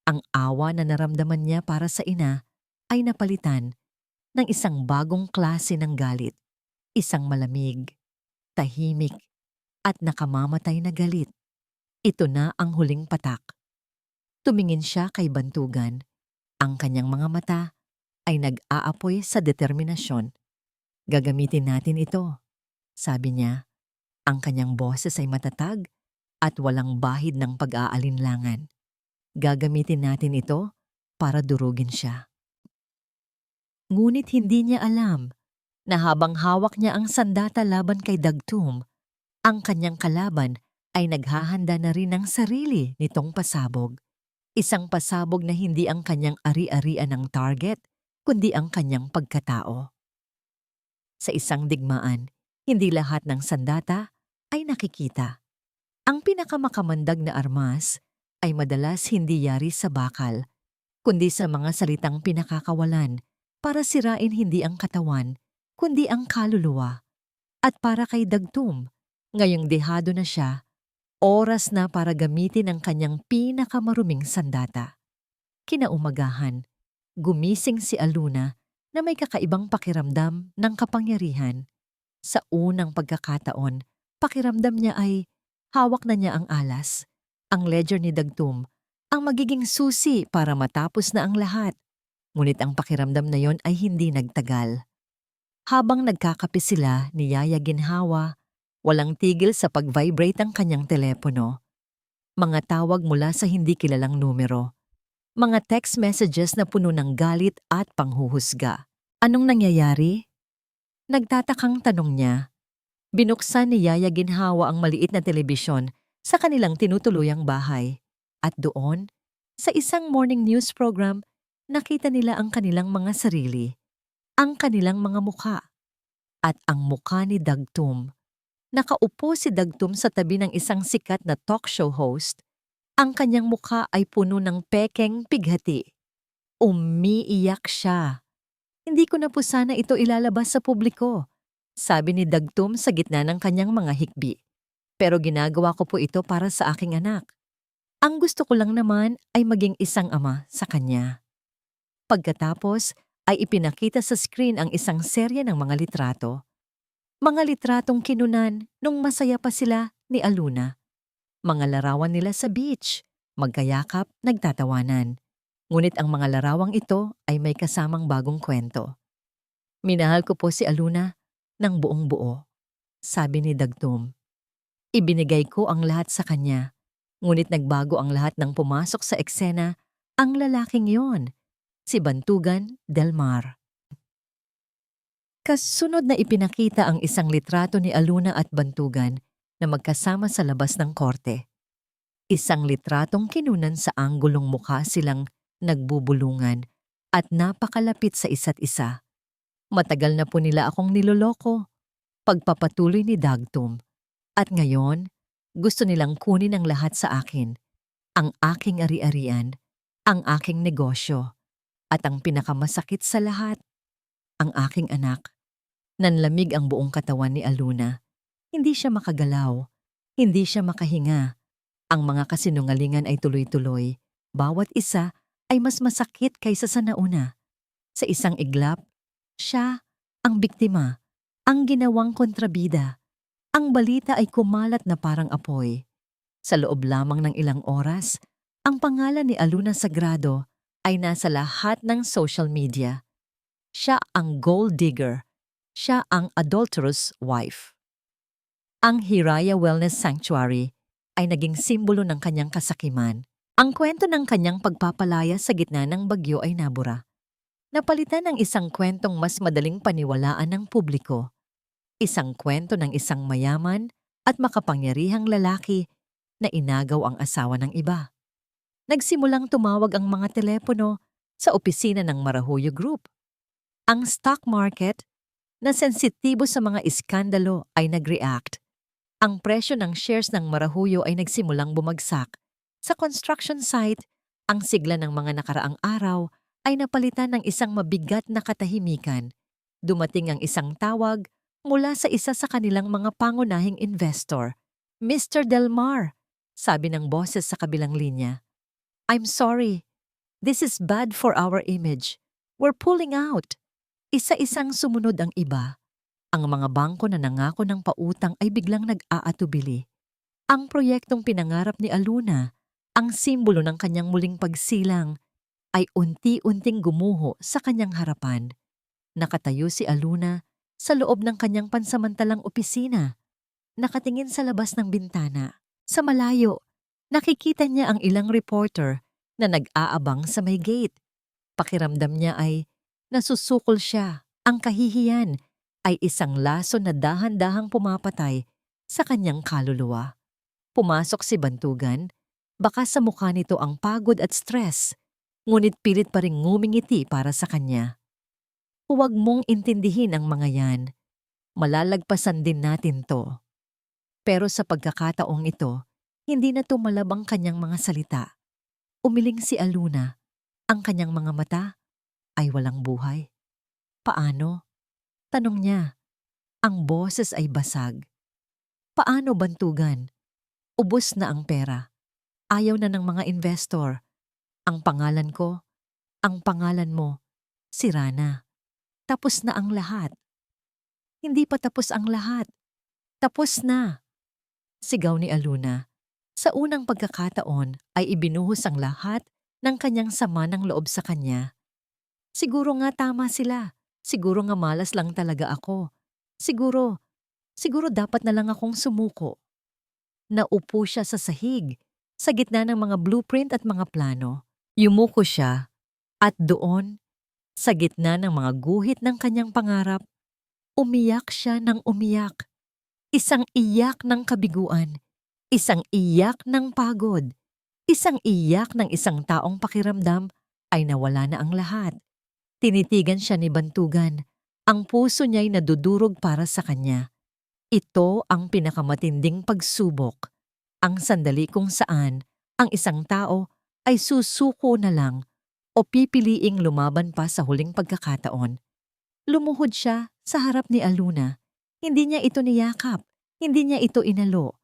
Ang awa na naramdaman niya para sa ina ay napalitan ng isang bagong klase ng galit. Isang malamig, tahimik, at nakamamatay na galit. Ito na ang huling patak. Tumingin siya kay Bantugan. Ang kanyang mga mata ay nag-aapoy sa determinasyon. Gagamitin natin ito, sabi niya. Ang kanyang boses ay matatag at walang bahid ng pag-aalinlangan. Gagamitin natin ito para durugin siya. Ngunit hindi niya alam na habang hawak niya ang sandata laban kay Dagtum, ang kanyang kalaban ay naghahanda na rin ng sarili nitong pasabog. Isang pasabog na hindi ang kanyang ari-arian ng target, kundi ang kanyang pagkatao. Sa isang digmaan, hindi lahat ng sandata ay nakikita. Ang pinakamakamandag na armas ay madalas hindi yari sa bakal, kundi sa mga salitang pinakakawalan para sirain hindi ang katawan, kundi ang kaluluwa. At para kay Dagtum, ngayong dehado na siya, oras na para gamitin ang kanyang pinakamaruming sandata. Kinaumagahan, gumising si Aluna na may kakaibang pakiramdam ng kapangyarihan. Sa unang pagkakataon, pakiramdam niya ay hawak na niya ang alas. Ang ledger ni Dagtum, ang magiging susi para matapos na ang lahat. Ngunit ang pakiramdam na yon ay hindi nagtagal. Habang nagkakape sila ni Yaya Ginhawa, walang tigil sa pag-vibrate ang kanyang telepono. Mga tawag mula sa hindi kilalang numero. Mga text messages na puno ng galit at panghuhusga. Anong nangyayari? Nagtatakang tanong niya. Binuksan ni Yaya Ginhawa ang maliit na telebisyon sa kanilang tinutuluyang bahay. At doon, sa isang morning news program, nakita nila ang kanilang mga sarili, ang kanilang mga mukha, at ang mukha ni Dagtum. Nakaupo si Dagtum sa tabi ng isang sikat na talk show host. Ang kanyang mukha ay puno ng pekeng pighati. Umiiyak siya. Hindi ko na po sana ito ilalabas sa publiko, sabi ni Dagtum sa gitna ng kanyang mga hikbi. Pero ginagawa ko po ito para sa aking anak. Ang gusto ko lang naman ay maging isang ama sa kanya. Pagkatapos ay ipinakita sa screen ang isang serye ng mga litrato. Mga litratong kinunan nung masaya pa sila ni Aluna. Mga larawan nila sa beach, magkayakap, nagtatawanan. Ngunit ang mga larawang ito ay may kasamang bagong kwento. Minahal ko po si Aluna ng buong buo, sabi ni Dagtum. Ibinigay ko ang lahat sa kanya, ngunit nagbago ang lahat nang pumasok sa eksena ang lalaking yon, si Bantugan Del Mar. Kasunod na ipinakita ang isang litrato ni Aluna at Bantugan na magkasama sa labas ng korte. Isang litratong kinunan sa anggulong mukha silang nagbubulungan at napakalapit sa isa't isa. Matagal na po nila akong niloloko, pagpapatuloy ni Dagtum. At ngayon, gusto nilang kunin ang lahat sa akin, ang aking ari-arian, ang aking negosyo, at ang pinakamasakit sa lahat, ang aking anak. Nanlamig ang buong katawan ni Aluna. Hindi siya makagalaw, hindi siya makahinga. Ang mga kasinungalingan ay tuloy-tuloy. Bawat isa ay mas masakit kaysa sa nauna. Sa isang iglap, siya ang biktima, ang ginawang kontrabida. Ang balita ay kumalat na parang apoy. Sa loob lamang ng ilang oras, ang pangalan ni Aluna Sagrado ay nasa lahat ng social media. Siya ang gold digger. Siya ang adulterous wife. Ang Hiraya Wellness Sanctuary ay naging simbolo ng kanyang kasakiman. Ang kwento ng kanyang pagpapalaya sa gitna ng bagyo ay nabura. Napalitan ng isang kwentong mas madaling paniwalaan ng publiko. Isang kwento ng isang mayaman at makapangyarihang lalaki na inagaw ang asawa ng iba. Nagsimulang tumawag ang mga telepono sa opisina ng Marahuyo Group. Ang stock market na sensitibo sa mga iskandalo ay nag-react. Ang presyo ng shares ng Marahuyo ay nagsimulang bumagsak. Sa construction site, ang sigla ng mga nakaraang araw ay napalitan ng isang mabigat na katahimikan. Dumating ang isang tawag mula sa isa sa kanilang mga pangunahing investor. Mr. Del Mar, sabi ng boses sa kabilang linya. I'm sorry. This is bad for our image. We're pulling out. Isa-isang sumunod ang iba. Ang mga bangko na nangako ng pautang ay biglang nag-aatubili. Ang proyektong pinangarap ni Aluna, ang simbolo ng kanyang muling pagsilang, ay unti-unting gumuho sa kanyang harapan. Nakatayo si Aluna sa loob ng kanyang pansamantalang opisina. Nakatingin sa labas ng bintana. Sa malayo, nakikita niya ang ilang reporter na nag-aabang sa may gate. Pakiramdam niya ay nasusukol siya. Ang kahihiyan ay isang laso na dahan-dahang pumapatay sa kanyang kaluluwa. Pumasok si Bantugan, baka sa mukha nito ang pagod at stress, ngunit pilit pa ring ngumingiti para sa kanya. Huwag mong intindihin ang mga yan. Malalagpasan din natin to. Pero sa pagkakataong ito, hindi na tumalab ang kanyang mga salita. Umiling si Aluna. Ang kanyang mga mata ay walang buhay. Paano? Tanong niya. Ang boses ay basag. Paano, Bantugan? Ubos na ang pera. Ayaw na ng mga investor. Ang pangalan ko, ang pangalan mo, sira na. Tapos na ang lahat. Hindi pa tapos ang lahat. Tapos na. Sigaw ni Aluna. Sa unang pagkakataon ay ibinuhos ang lahat ng kanyang sama ng loob sa kanya. Siguro nga tama sila. Siguro nga malas lang talaga ako. Siguro dapat na lang akong sumuko. Naupo siya sa sahig, sa gitna ng mga blueprint at mga plano. Yumuko siya, at doon, sa gitna ng mga guhit ng kanyang pangarap, umiyak siya ng umiyak. Isang iyak ng kabiguan, isang iyak ng pagod, isang iyak ng isang taong pakiramdam ay nawala na ang lahat. Tinitigan siya ni Bantugan. Ang puso niya'y nadudurog para sa kanya. Ito ang pinakamatinding pagsubok. Ang sandali kung saan ang isang tao ay susuko na lang o pipiliing lumaban pa sa huling pagkakataon. Lumuhod siya sa harap ni Aluna. Hindi niya ito niyakap, hindi niya ito inalo.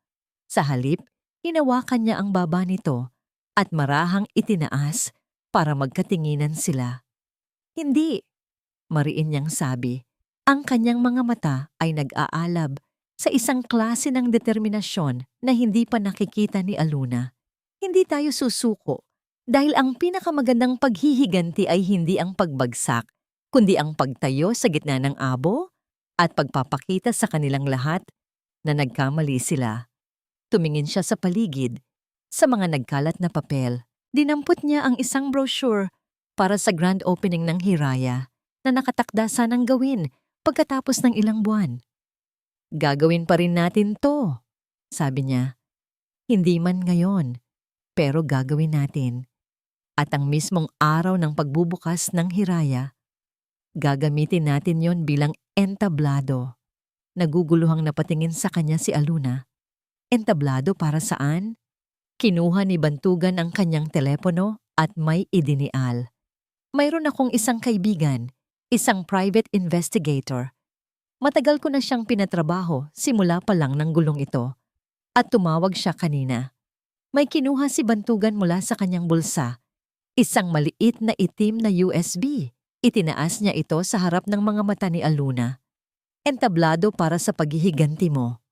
Sa halip, hinawakan niya ang baba nito at marahang itinaas para magkatinginan sila. Hindi, mariin niyang sabi. Ang kanyang mga mata ay nag-aalab sa isang klase ng determinasyon na hindi pa nakikita ni Aluna. Hindi tayo susuko dahil ang pinakamagandang paghihiganti ay hindi ang pagbagsak, kundi ang pagtayo sa gitna ng abo at pagpapakita sa kanilang lahat na nagkamali sila. Tumingin siya sa paligid, sa mga nagkalat na papel. Dinampot niya ang isang brochure para sa grand opening ng Hiraya na nakatakda sanang gawin pagkatapos ng ilang buwan. Gagawin pa rin natin to, sabi niya. Hindi man ngayon, pero gagawin natin. At ang mismong araw ng pagbubukas ng Hiraya, gagamitin natin yon bilang entablado. Naguguluhang napatingin sa kanya si Aluna. Entablado para saan? Kinuha ni Bantugan ang kanyang telepono at may idinial. Mayroon akong isang kaibigan, isang private investigator. Matagal ko na siyang pinatrabaho simula pa lang ng gulong ito. At tumawag siya kanina. May kinuha si Bantugan mula sa kanyang bulsa. Isang maliit na itim na USB. Itinaas niya ito sa harap ng mga mata ni Aluna. Entablado para sa paghihiganti mo.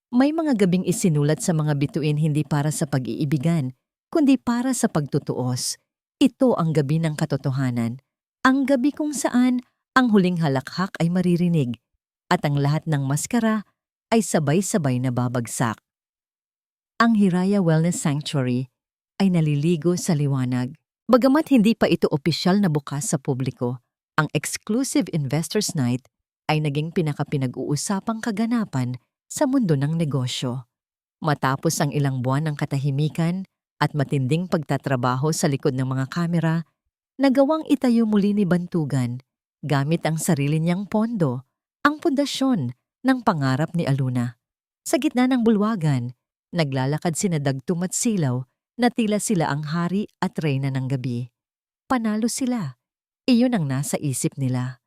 May mga gabing isinulat sa mga bituin hindi para sa pag-iibigan, kundi para sa pagtutuos. Ito ang gabi ng katotohanan. Ang gabi kung saan ang huling halakhak ay maririnig at ang lahat ng maskara ay sabay-sabay na babagsak. Ang Hiraya Wellness Sanctuary ay naliligo sa liwanag. Bagamat hindi pa ito opisyal na bukas sa publiko, ang Exclusive Investors Night ay naging pinaka-pinag-uusapang kaganapan sa mundo ng negosyo. Matapos ang ilang buwan ng katahimikan at matinding pagtatrabaho sa likod ng mga kamera, nagawang itayo muli ni Bantugan gamit ang sarili niyang pondo, ang pundasyon ng pangarap ni Aluna. Sa gitna ng bulwagan, naglalakad sina Dagtum at Silaw na tila sila ang hari at reyna ng gabi. Panalo sila. Iyon ang nasa isip nila.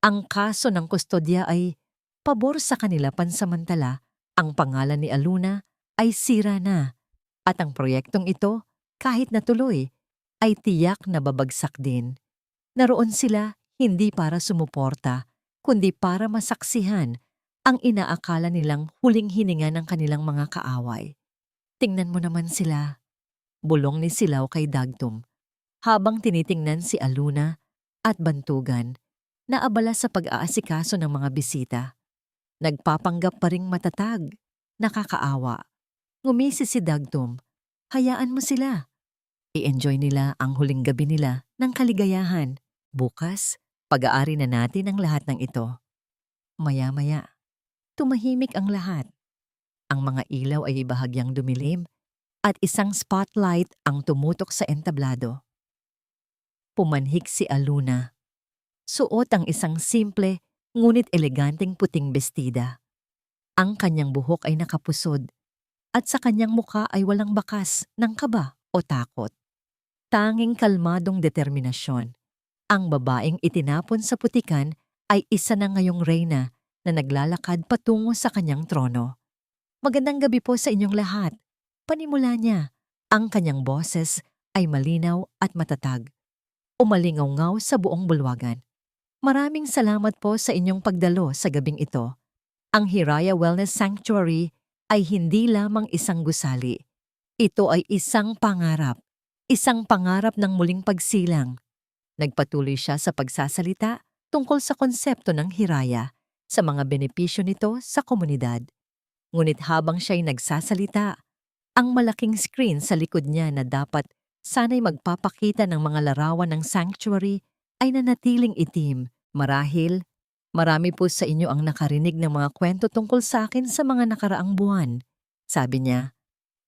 Ang kaso ng kustodya ay pabor sa kanila pansamantala. Ang pangalan ni Aluna ay sira na at ang proyektong ito, kahit natuloy, ay tiyak na babagsak din. Naroon sila hindi para sumuporta, kundi para masaksihan ang inaakala nilang huling hininga ng kanilang mga kaaway. Tingnan mo naman sila, bulong ni Silaw kay Dagtum, habang tinitingnan si Aluna at Bantugan na abala sa pag-aasikaso ng mga bisita. Nagpapanggap pa ring matatag, nakakaawa. Ngumisi si Dagtum, hayaan mo sila. I-enjoy nila ang huling gabi nila ng kaligayahan. Bukas, pag-aari na natin ang lahat ng ito. Maya-maya, tumahimik ang lahat. Ang mga ilaw ay bahagyang dumilim at isang spotlight ang tumutok sa entablado. Pumanhik si Aluna. Suot ang isang simple ngunit eleganteng puting bestida. Ang kanyang buhok ay nakapusod at sa kanyang mukha ay walang bakas ng kaba o takot. Tanging kalmadong determinasyon. Ang babaeng itinapon sa putikan ay isa na ngayong reyna na naglalakad patungo sa kanyang trono. Magandang gabi po sa inyong lahat. Panimula niya, ang kanyang boses ay malinaw at matatag. Umalingaw-ngaw sa buong bulwagan. Maraming salamat po sa inyong pagdalo sa gabing ito. Ang Hiraya Wellness Sanctuary ay hindi lamang isang gusali. Ito ay isang pangarap ng muling pagsilang. Nagpatuloy siya sa pagsasalita tungkol sa konsepto ng Hiraya, sa mga benepisyo nito sa komunidad. Ngunit habang siya'y nagsasalita, ang malaking screen sa likod niya na dapat sana'y magpapakita ng mga larawan ng sanctuary ay nanatiling itim. Marahil, marami po sa inyo ang nakarinig ng mga kwento tungkol sa akin sa mga nakaraang buwan, sabi niya.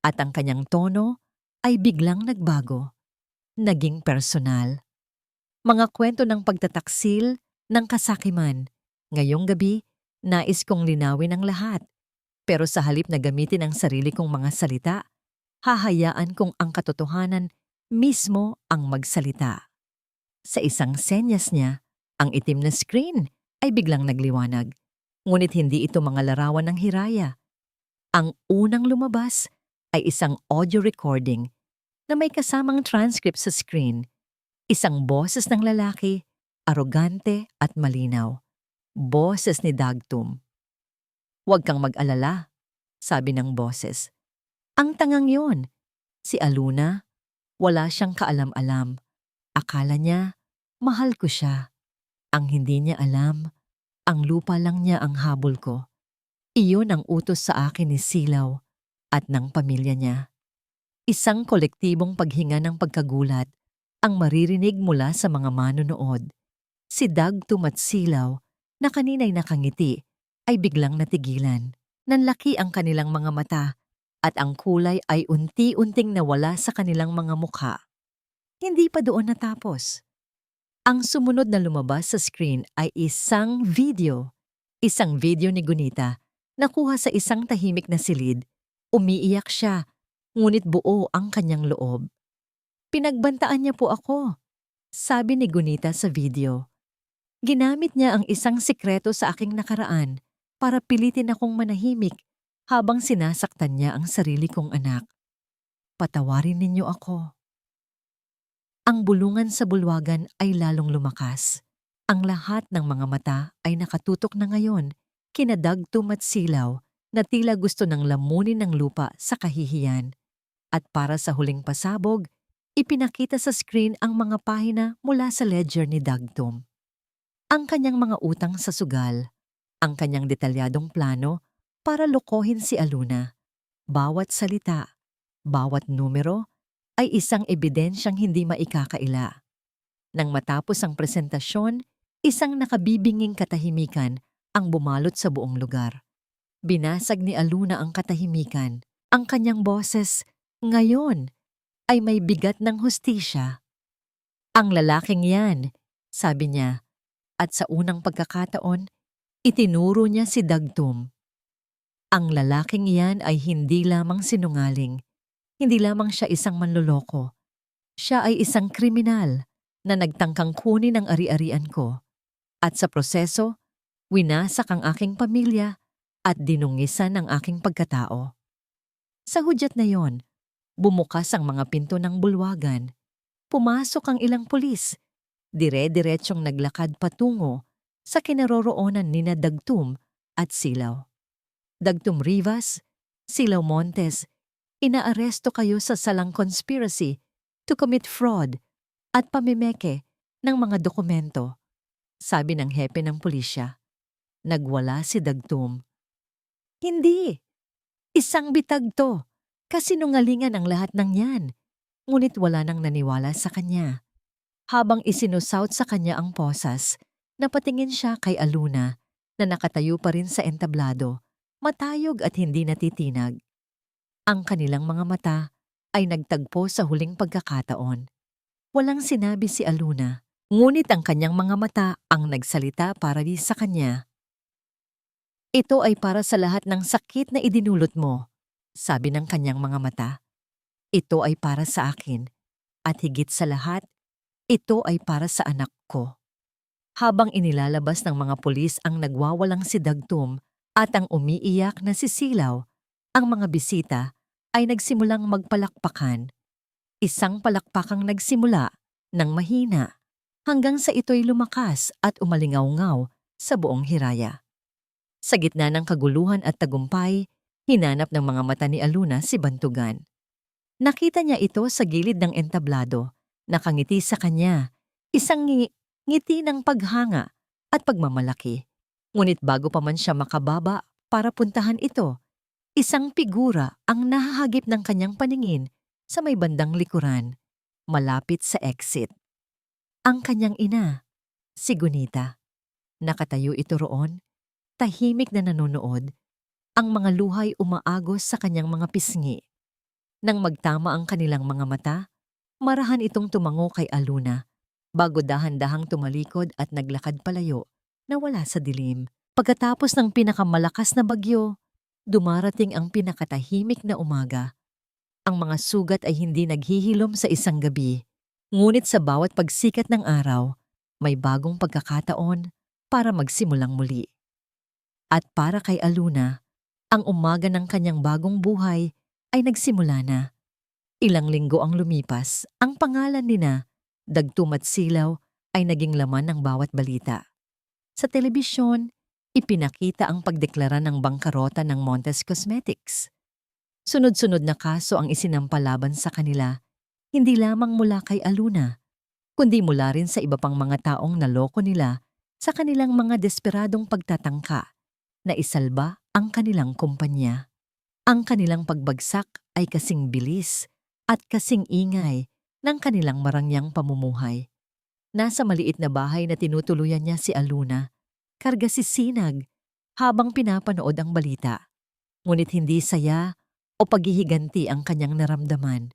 At ang kanyang tono ay biglang nagbago. Naging personal. Mga kwento ng pagtataksil, ng kasakiman. Ngayong gabi, nais kong linawin ang lahat. Pero sa halip na gamitin ang sarili kong mga salita, hahayaan kong ang katotohanan mismo ang magsalita. Sa isang senyas niya, Ang itim na screen ay biglang nagliwanag. Ngunit hindi ito mga larawan ng Hiraya. Ang unang lumabas ay isang audio recording na may kasamang transcript sa screen. Isang boses ng lalaki, arogante at malinaw. Boses ni Dagtum. "Huwag kang mag-alala," sabi ng boses. "Ang tangang yon, si Aluna, wala siyang kaalam-alam. Akala niya, mahal ko siya. Ang hindi niya alam, ang lupa lang niya ang habol ko. Iyon ang utos sa akin ni Silaw at ng pamilya niya." Isang kolektibong paghinga ng pagkagulat ang maririnig mula sa mga manonood. Si Dagtum at Silaw, na kanina'y nakangiti, ay biglang natigilan. Nanlaki ang kanilang mga mata at ang kulay ay unti-unting nawala sa kanilang mga mukha. Hindi pa doon natapos. Ang sumunod na lumabas sa screen ay isang video. Isang video ni Gunita, nakuha sa isang tahimik na silid. Umiiyak siya, ngunit buo ang kanyang loob. "Pinagbantaan niya po ako," sabi ni Gunita sa video. "Ginamit niya ang isang sikreto sa aking nakaraan para pilitin akong manahimik habang sinasaktan niya ang sarili kong anak. Patawarin ninyo ako." Ang bulungan sa bulwagan ay lalong lumakas. Ang lahat ng mga mata ay nakatutok na ngayon kina Dagtum at Silaw na tila gusto ng lamunin ng lupa sa kahihiyan. At para sa huling pasabog, ipinakita sa screen ang mga pahina mula sa ledger ni Dagtum. Ang kanyang mga utang sa sugal, ang kanyang detalyadong plano para lokohin si Aluna. Bawat salita, bawat numero ay isang ebidensyang hindi maikakaila. Nang matapos ang presentasyon, isang nakabibinging katahimikan ang bumalot sa buong lugar. Binasag ni Aluna ang katahimikan. Ang kanyang boses, ngayon, ay may bigat ng hustisya. "Ang lalaking yan," sabi niya, at sa unang pagkakataon, itinuro niya si Dagtum. Ang lalaking yan ay hindi lamang sinungaling. Hindi lamang siya isang manloloko. Siya ay isang kriminal na nagtangkang kunin ang ari-arian ko. At sa proseso, winasak ang aking pamilya at dinungisan ang aking pagkatao. Sa hudyat na yon, bumukas ang mga pinto ng bulwagan. Pumasok ang ilang pulis. Dire-diretsyong naglakad patungo sa kinaroroonan nina Dagtum at Silaw. "Dagtum Rivas, Silaw Montes, inaaresto kayo sa salang conspiracy to commit fraud at pamimeke ng mga dokumento," sabi ng hepe ng pulisya. Nagwala si Dagtum. "Hindi! Isang bitag to! Kasinungalingan ang lahat ng yan." Ngunit wala nang naniwala sa kanya. Habang isinusaut sa kanya ang posas, napatingin siya kay Aluna na nakatayo pa rin sa entablado, matayog at hindi natitinag. Ang kanilang mga mata ay nagtagpo sa huling pagkakataon. Walang sinabi si Aluna, ngunit ang kanyang mga mata ang nagsalita para di sa kanya. "Ito ay para sa lahat ng sakit na idinulot mo," sabi ng kanyang mga mata. "Ito ay para sa akin, at higit sa lahat, ito ay para sa anak ko." Habang inilalabas ng mga pulis ang nagwawalang si Dagtum at ang umiiyak na si Silaw, ang mga bisita ay nagsimulang magpalakpakan. Isang palakpakang nagsimula ng mahina hanggang sa ito'y lumakas at umalingaw-ngaw sa buong Hiraya. Sa gitna ng kaguluhan at tagumpay, hinanap ng mga mata ni Aluna si Bantugan. Nakita niya ito sa gilid ng entablado, nakangiti sa kanya, isang ngiti ng paghanga at pagmamalaki. Ngunit bago pa man siya makababa para puntahan ito, isang figura ang nahahagip ng kanyang paningin sa may bandang likuran, malapit sa exit. Ang kanyang ina, si Gunita. Nakatayo ito roon, tahimik na nanonood, ang mga luhay umaagos sa kanyang mga pisngi. Nang magtama ang kanilang mga mata, marahan itong tumango kay Aluna, bago dahan-dahang tumalikod at naglakad palayo na wala sa dilim. Pagkatapos ng pinakamalakas na bagyo, dumarating ang pinakatahimik na umaga. Ang mga sugat ay hindi naghihilom sa isang gabi, ngunit sa bawat pagsikat ng araw, may bagong pagkakataon para magsimulang muli. At para kay Aluna, ang umaga ng kanyang bagong buhay ay nagsimula na. Ilang linggo ang lumipas, ang pangalan nina, Dagtum at Silaw, ay naging laman ng bawat balita. Sa telebisyon, ipinakita ang pagdeklara ng bangkarota ng Montes Cosmetics. Sunod-sunod na kaso ang isinampa laban sa kanila, hindi lamang mula kay Aluna, kundi mula rin sa iba pang mga taong naloko nila sa kanilang mga desperadong pagtatangka na isalba ang kanilang kumpanya. Ang kanilang pagbagsak ay kasing bilis at kasing ingay ng kanilang marangyang pamumuhay. Nasa maliit na bahay na tinutuluyan niya si Aluna, karga si Sinag habang pinapanood ang balita. Ngunit hindi saya o paghihiganti ang kanyang naramdaman.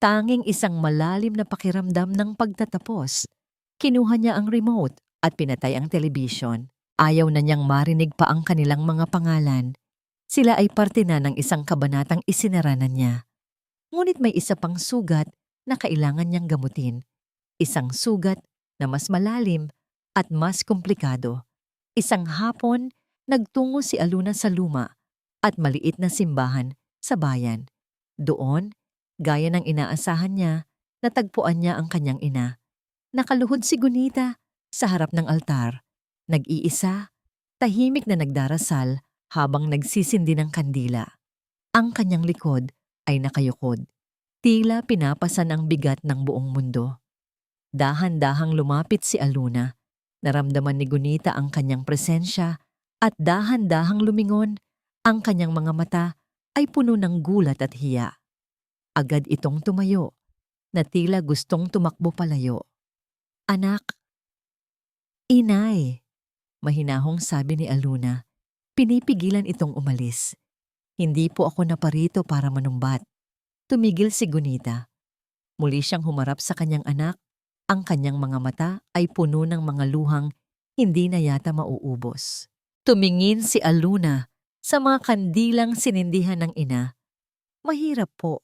Tanging isang malalim na pakiramdam ng pagtatapos. Kinuha niya ang remote at pinatay ang telebisyon. Ayaw na niyang marinig pa ang kanilang mga pangalan. Sila ay parte na ng isang kabanatang isinaranan niya. Ngunit may isa pang sugat na kailangan niyang gamutin. Isang sugat na mas malalim at mas komplikado. Isang hapon, nagtungo si Aluna sa luma at maliit na simbahan sa bayan. Doon, gaya ng inaasahan niya, natagpuan niya ang kanyang ina. Nakaluhod si Gunita sa harap ng altar. Nag-iisa, tahimik na nagdarasal habang nagsisindi ng kandila. Ang kanyang likod ay nakayukod. Tila pinapasan ang bigat ng buong mundo. Dahan-dahang lumapit si Aluna. Naramdaman ni Gunita ang kanyang presensya at dahan-dahang lumingon. Ang kanyang mga mata ay puno ng gulat at hiya. Agad itong tumayo, na tila gustong tumakbo palayo. "Anak." "Inay," mahinahong sabi ni Aluna. Pinipigilan itong umalis. "Hindi po ako naparito para manumbat." Tumigil si Gunita. Muli siyang humarap sa kanyang anak. Ang kanyang mga mata ay puno ng mga luhang hindi na yata mauubos. Tumingin si Aluna sa mga kandilang sinindihan ng ina. "Mahirap po."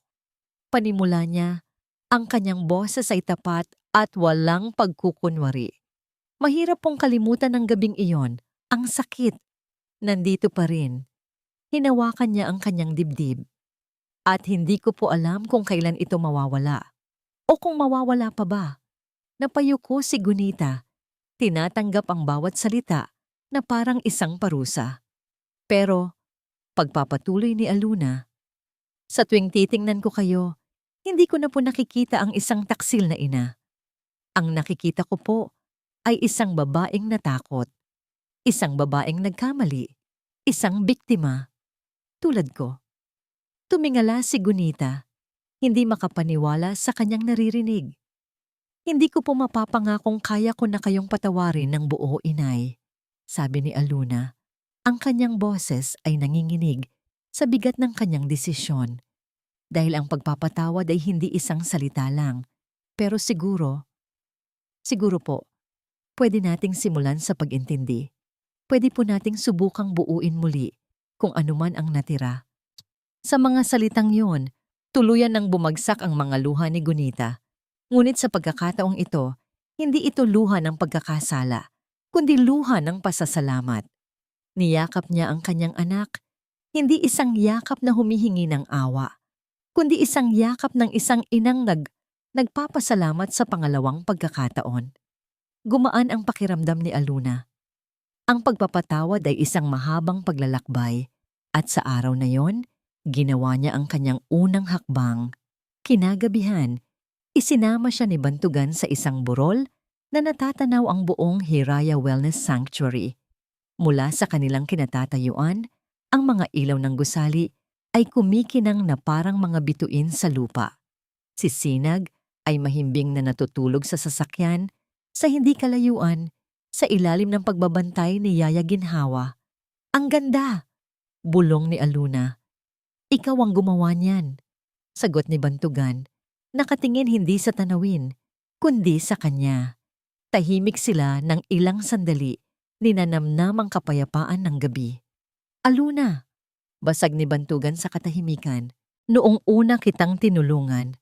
Panimula niya, ang kanyang boses ay tapat at walang pagkukunwari. "Mahirap pong kalimutan ng gabing iyon. Ang sakit. Nandito pa rin." Hinawakan niya ang kanyang dibdib. "At hindi ko po alam kung kailan ito mawawala. O kung mawawala pa ba." Napayuko si Gunita. Tinatanggap ang bawat salita na parang isang parusa. Pero, pagpapatuloy ni Aluna, "Sa tuwing titingnan ko kayo, hindi ko na po nakikita ang isang taksil na ina. Ang nakikita ko po ay isang babaeng natakot. Isang babaeng nagkamali. Isang biktima. Tulad ko." Tumingala si Gunita, hindi makapaniwala sa kanyang naririnig. "Hindi ko po mapapangakong kaya ko na kayong patawarin ng buo, inay," sabi ni Aluna. Ang kanyang boses ay nanginginig sa bigat ng kanyang desisyon. Dahil ang pagpapatawad ay hindi isang salita lang. Pero siguro po, pwede nating simulan sa pag-intindi. Pwede po nating subukang buuin muli kung anuman ang natira. Sa mga salitang yon, tuluyan nang bumagsak ang mga luha ni Gunita. Ngunit sa pagkakataong ito, hindi ito luha ng pagkakasala, kundi luha ng pasasalamat. Niyakap niya ang kanyang anak, hindi isang yakap na humihingi ng awa, kundi isang yakap ng isang inang nagpapasalamat sa pangalawang pagkakataon. Gumaan ang pakiramdam ni Aluna. Ang pagpapatawad ay isang mahabang paglalakbay, at sa araw na yon, ginawa niya ang kanyang unang hakbang. Kinagabihan, isinama siya ni Bantugan sa isang burol na natatanaw ang buong Hiraya Wellness Sanctuary. Mula sa kanilang kinatatayuan, ang mga ilaw ng gusali ay kumikinang na parang mga bituin sa lupa. Si Sinag ay mahimbing na natutulog sa sasakyan sa hindi kalayuan sa ilalim ng pagbabantay ni Yaya Ginhawa. "Ang ganda!" bulong ni Aluna. "Ikaw ang gumawa niyan," sagot ni Bantugan. Nakatingin hindi sa tanawin, kundi sa kanya. Tahimik sila ng ilang sandali, ninanamnam ang kapayapaan ng gabi. "Aluna," basag ni Bantugan sa katahimikan, "noong una kitang tinulungan,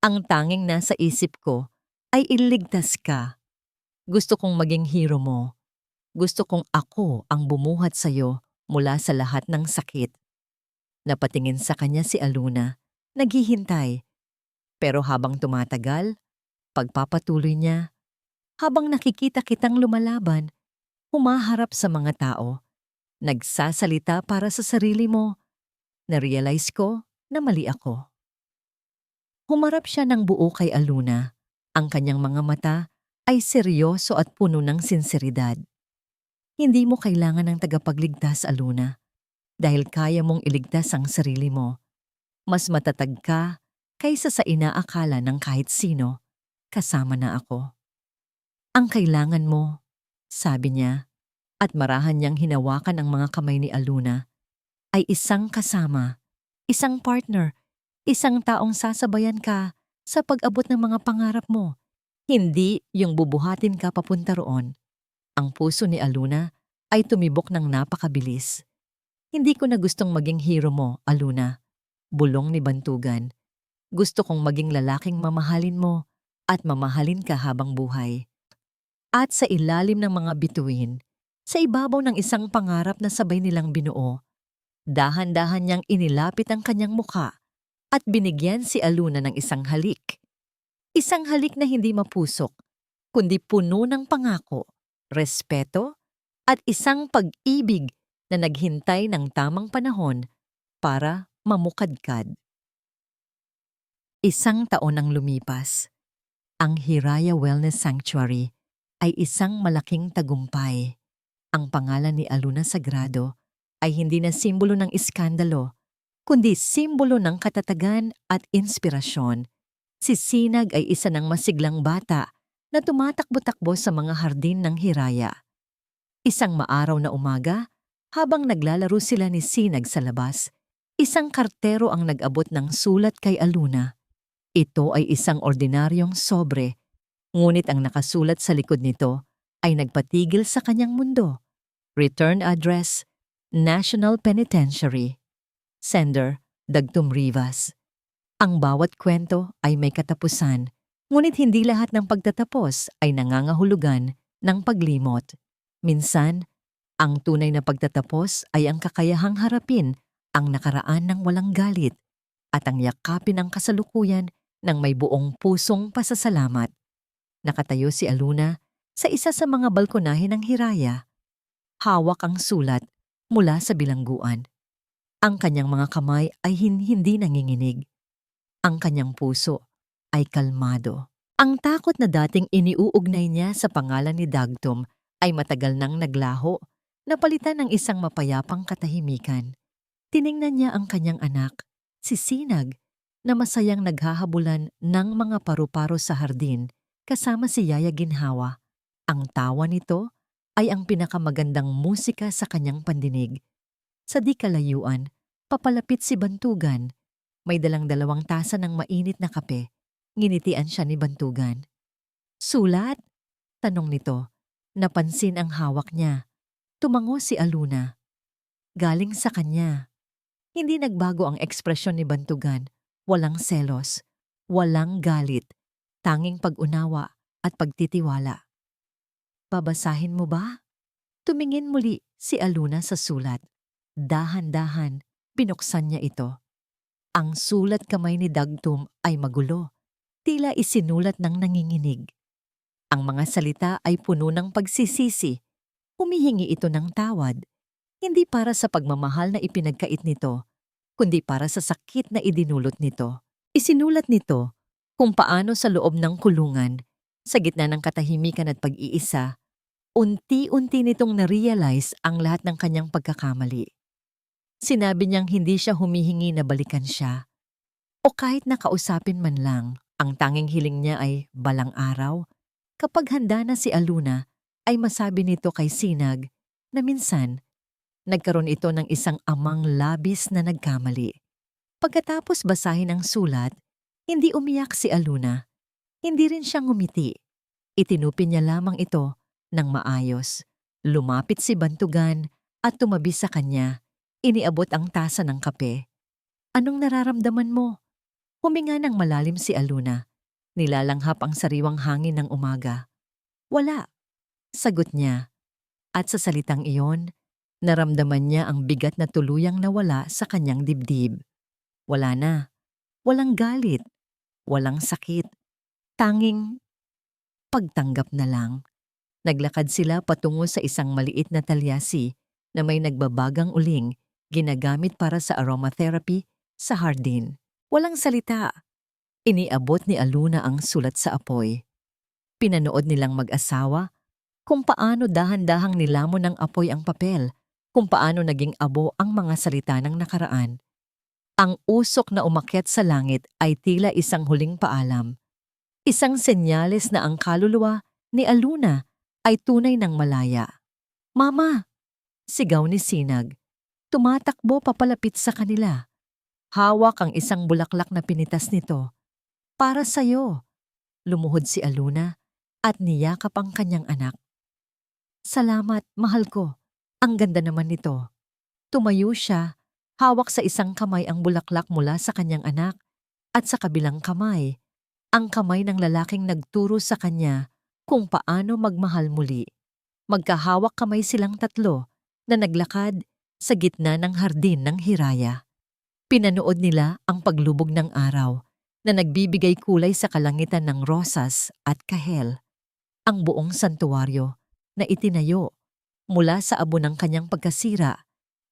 ang tanging nasa isip ko ay iligtas ka. Gusto kong maging hero mo. Gusto kong ako ang bumuhat sa'yo mula sa lahat ng sakit. Napatingin sa kanya si Aluna, naghihintay. Pero habang tumatagal, pagpapatuloy niya, habang nakikita kitang lumalaban, humaharap sa mga tao, nagsasalita para sa sarili mo, na-realize ko na mali ako. Humarap siya ng buo kay Aluna. Ang kanyang mga mata ay seryoso at puno ng sinseridad. Hindi mo kailangan ng tagapagligtas, Aluna, dahil kaya mong iligtas ang sarili mo. Mas matatag ka kaysa sa inaakala ng kahit sino, kasama na ako. Ang kailangan mo, sabi niya, at marahan niyang hinawakan ang mga kamay ni Aluna, ay isang kasama, isang partner, isang taong sasabayan ka sa pag-abot ng mga pangarap mo. Hindi yung bubuhatin ka papunta roon. Ang puso ni Aluna ay tumibok ng napakabilis. Hindi ko na gustong maging hero mo, Aluna. Bulong ni Bantugan. Gusto kong maging lalaking mamahalin mo at mamahalin ka habang buhay. At sa ilalim ng mga bituin, sa ibabaw ng isang pangarap na sabay nilang binuo, dahan-dahan niyang inilapit ang kanyang muka at binigyan si Aluna ng isang halik. Isang halik na hindi mapusok, kundi puno ng pangako, respeto, at isang pag-ibig na naghintay ng tamang panahon para mamukadkad. Isang taon ang lumipas. Ang Hiraya Wellness Sanctuary ay isang malaking tagumpay. Ang pangalan ni Aluna Sagrado ay hindi na simbolo ng iskandalo, kundi simbolo ng katatagan at inspirasyon. Si Sinag ay isa ng masiglang bata na tumatakbo-takbo sa mga hardin ng Hiraya. Isang maaraw na umaga, habang naglalaro sila ni Sinag sa labas, isang kartero ang nag-abot ng sulat kay Aluna. Ito ay isang ordinaryong sobre, ngunit ang nakasulat sa likod nito ay nagpatigil sa kanyang mundo. Return address, National Penitentiary. Sender, Dagtum Rivas. Ang bawat kwento ay may katapusan, ngunit hindi lahat ng pagtatapos ay nangangahulugan ng paglimot. Minsan, ang tunay na pagtatapos ay ang kakayahang harapin ang nakaraan ng walang galit at ang yakapin ang kasalukuyan ng may buong pusong pasasalamat. Nakatayo si Aluna sa isa sa mga balkonahe ng Hiraya. Hawak ang sulat mula sa bilangguan. Ang kanyang mga kamay ay hindi nanginginig. Ang kanyang puso ay kalmado. Ang takot na dating iniuugnay niya sa pangalan ni Dagtum ay matagal nang naglaho, napalitan ng isang mapayapang katahimikan. Tiningnan niya ang kanyang anak, si Sinag, na masayang naghahabulan ng mga paru-paro sa hardin kasama si Yaya Ginhawa. Ang tawa nito ay ang pinakamagandang musika sa kanyang pandinig. Sa di kalayuan, papalapit si Bantugan. May dalang 2 tasa ng mainit na kape. Nginitian siya ni Bantugan. Sulat? Tanong nito. Napansin ang hawak niya. Tumango si Aluna. Galing sa kanya. Hindi nagbago ang ekspresyon ni Bantugan. Walang selos, walang galit, tanging pag-unawa at pagtitiwala. Babasahin mo ba? Tumingin muli si Aluna sa sulat. Dahan-dahan, binuksan niya ito. Ang sulat kamay ni Dagtum ay magulo, tila isinulat ng nanginginig. Ang mga salita ay puno ng pagsisisi. Humihingi ito ng tawad, hindi para sa pagmamahal na ipinagkait nito, kundi para sa sakit na idinulot nito. Isinulat nito kung paano sa loob ng kulungan, sa gitna ng katahimikan at pag-iisa, unti-unti nitong na-realize ang lahat ng kanyang pagkakamali. Sinabi niyang hindi siya humihingi na balikan siya, o kahit nakausapin man lang. Ang tanging hiling niya ay balang araw, kapag handa na si Aluna, ay masabi nito kay Sinag na minsan, nagkaroon ito ng isang amang labis na nagkamali. Pagkatapos basahin ang sulat, hindi umiyak si Aluna. Hindi rin siya ngumiti. Itinupin niya lamang ito ng maayos. Lumapit si Bantugan at tumabi sa kanya. Iniabot ang tasa ng kape. Anong nararamdaman mo? Huminga ng malalim si Aluna. Nilalanghap ang sariwang hangin ng umaga. Wala, sagot niya. At sa salitang iyon, naramdaman niya ang bigat na tuluyang nawala sa kanyang dibdib. Wala na. Walang galit. Walang sakit. Tanging pagtanggap na lang. Naglakad sila patungo sa isang maliit na talyasi na may nagbabagang uling ginagamit para sa aromatherapy sa hardin. Walang salita. Iniabot ni Aluna ang sulat sa apoy. Pinanood nilang mag-asawa kung paano dahan-dahang nilamon ng apoy ang papel, kung paano naging abo ang mga salita ng nakaraan. Ang usok na umakyat sa langit ay tila isang huling paalam. Isang senyales na ang kaluluwa ni Aluna ay tunay ng malaya. "Mama!" sigaw ni Sinag. Tumatakbo papalapit sa kanila. Hawak ang isang bulaklak na pinitas nito. "Para sa'yo." Lumuhod si Aluna at niyakap ang kanyang anak. "Salamat, mahal ko. Ang ganda naman nito." Tumayo siya, hawak sa isang kamay ang bulaklak mula sa kanyang anak at sa kabilang kamay, ang kamay ng lalaking nagturo sa kanya kung paano magmahal muli. Magkahawak kamay silang tatlo na naglakad sa gitna ng hardin ng Hiraya. Pinanood nila ang paglubog ng araw na nagbibigay kulay sa kalangitan ng rosas at kahel. Ang buong santuwaryo na itinayo mula sa abo ng kanyang pagkasira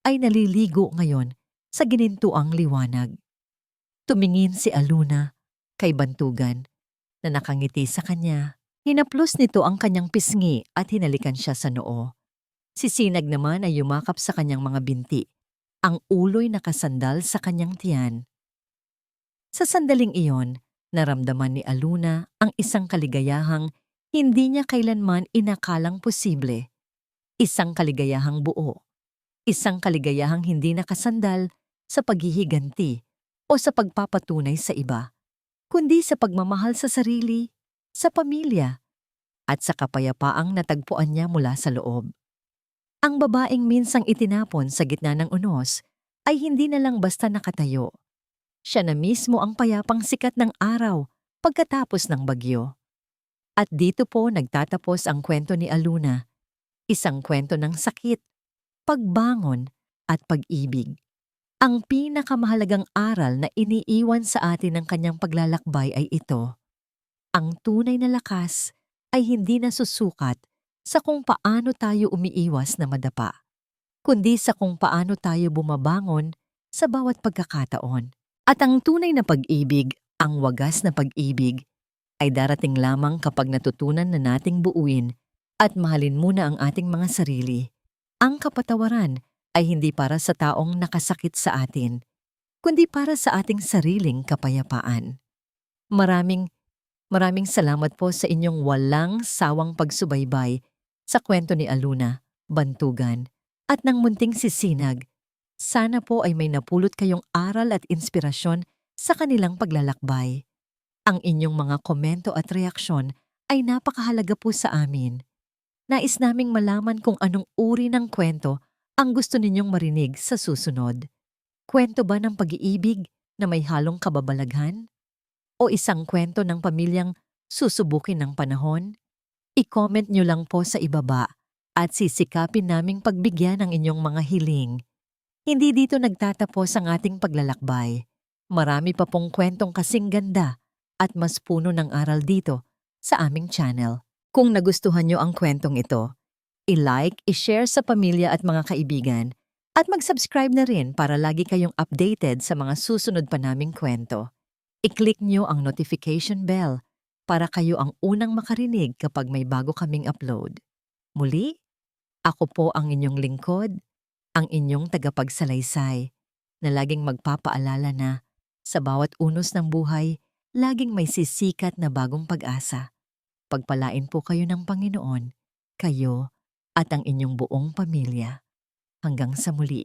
ay naliligo ngayon sa ginintuang liwanag. Tumingin si Aluna kay Bantugan na nakangiti sa kanya. Hinaplos nito ang kanyang pisngi at hinalikan siya sa noo. Si Sinag naman ay yumakap sa kanyang mga binti, ang ulo'y nakasandal sa kanyang tiyan. Sa sandaling iyon, naramdaman ni Aluna ang isang kaligayahang hindi niya kailanman inakalang posible. Isang kaligayahang buo. Isang kaligayahang hindi nakasandal sa paghihiganti o sa pagpapatunay sa iba, kundi sa pagmamahal sa sarili, sa pamilya, at sa kapayapaang natagpuan niya mula sa loob. Ang babaeng minsang itinapon sa gitna ng unos ay hindi na lang basta nakatayo. Siya na mismo ang payapang sikat ng araw pagkatapos ng bagyo. At dito po nagtatapos ang kwento ni Aluna, isang kwento ng sakit, pagbangon at pag-ibig. Ang pinakamahalagang aral na iniiwan sa atin ng kanyang paglalakbay ay ito: ang tunay na lakas ay hindi nasusukat sa kung paano tayo umiiwas na madapa, kundi sa kung paano tayo bumabangon sa bawat pagkakataon. At ang tunay na pag-ibig, ang wagas na pag-ibig, ay darating lamang kapag natutunan na nating buuin at mahalin muna ang ating mga sarili. Ang kapatawaran ay hindi para sa taong nakasakit sa atin, kundi para sa ating sariling kapayapaan. Maraming salamat po sa inyong walang sawang pagsubaybay sa kwento ni Aluna, Bantugan, at ng munting si Sinag. Sana po ay may napulot kayong aral at inspirasyon sa kanilang paglalakbay. Ang inyong mga komento at reaksyon ay napakahalaga po sa amin. Nais naming malaman kung anong uri ng kwento ang gusto ninyong marinig sa susunod. Kwento ba ng pag-iibig na may halong kababalaghan? O isang kwento ng pamilyang susubukin ng panahon? I-comment nyo lang po sa ibaba at sisikapin naming pagbigyan ng inyong mga hiling. Hindi dito nagtatapos ang ating paglalakbay. Marami pa pong kwentong kasing ganda at mas puno ng aral dito sa aming channel. Kung nagustuhan nyo ang kwentong ito, i-like, i-share sa pamilya at mga kaibigan, at mag-subscribe na rin para lagi kayong updated sa mga susunod pa naming kwento. I-click nyo ang notification bell para kayo ang unang makarinig kapag may bago kaming upload. Muli, ako po ang inyong lingkod, ang inyong tagapagsalaysay, na laging magpapaalala na sa bawat unos ng buhay, laging may sisikat na bagong pag-asa. Pagpalain po kayo ng Panginoon, kayo at ang inyong buong pamilya. Hanggang sa muli.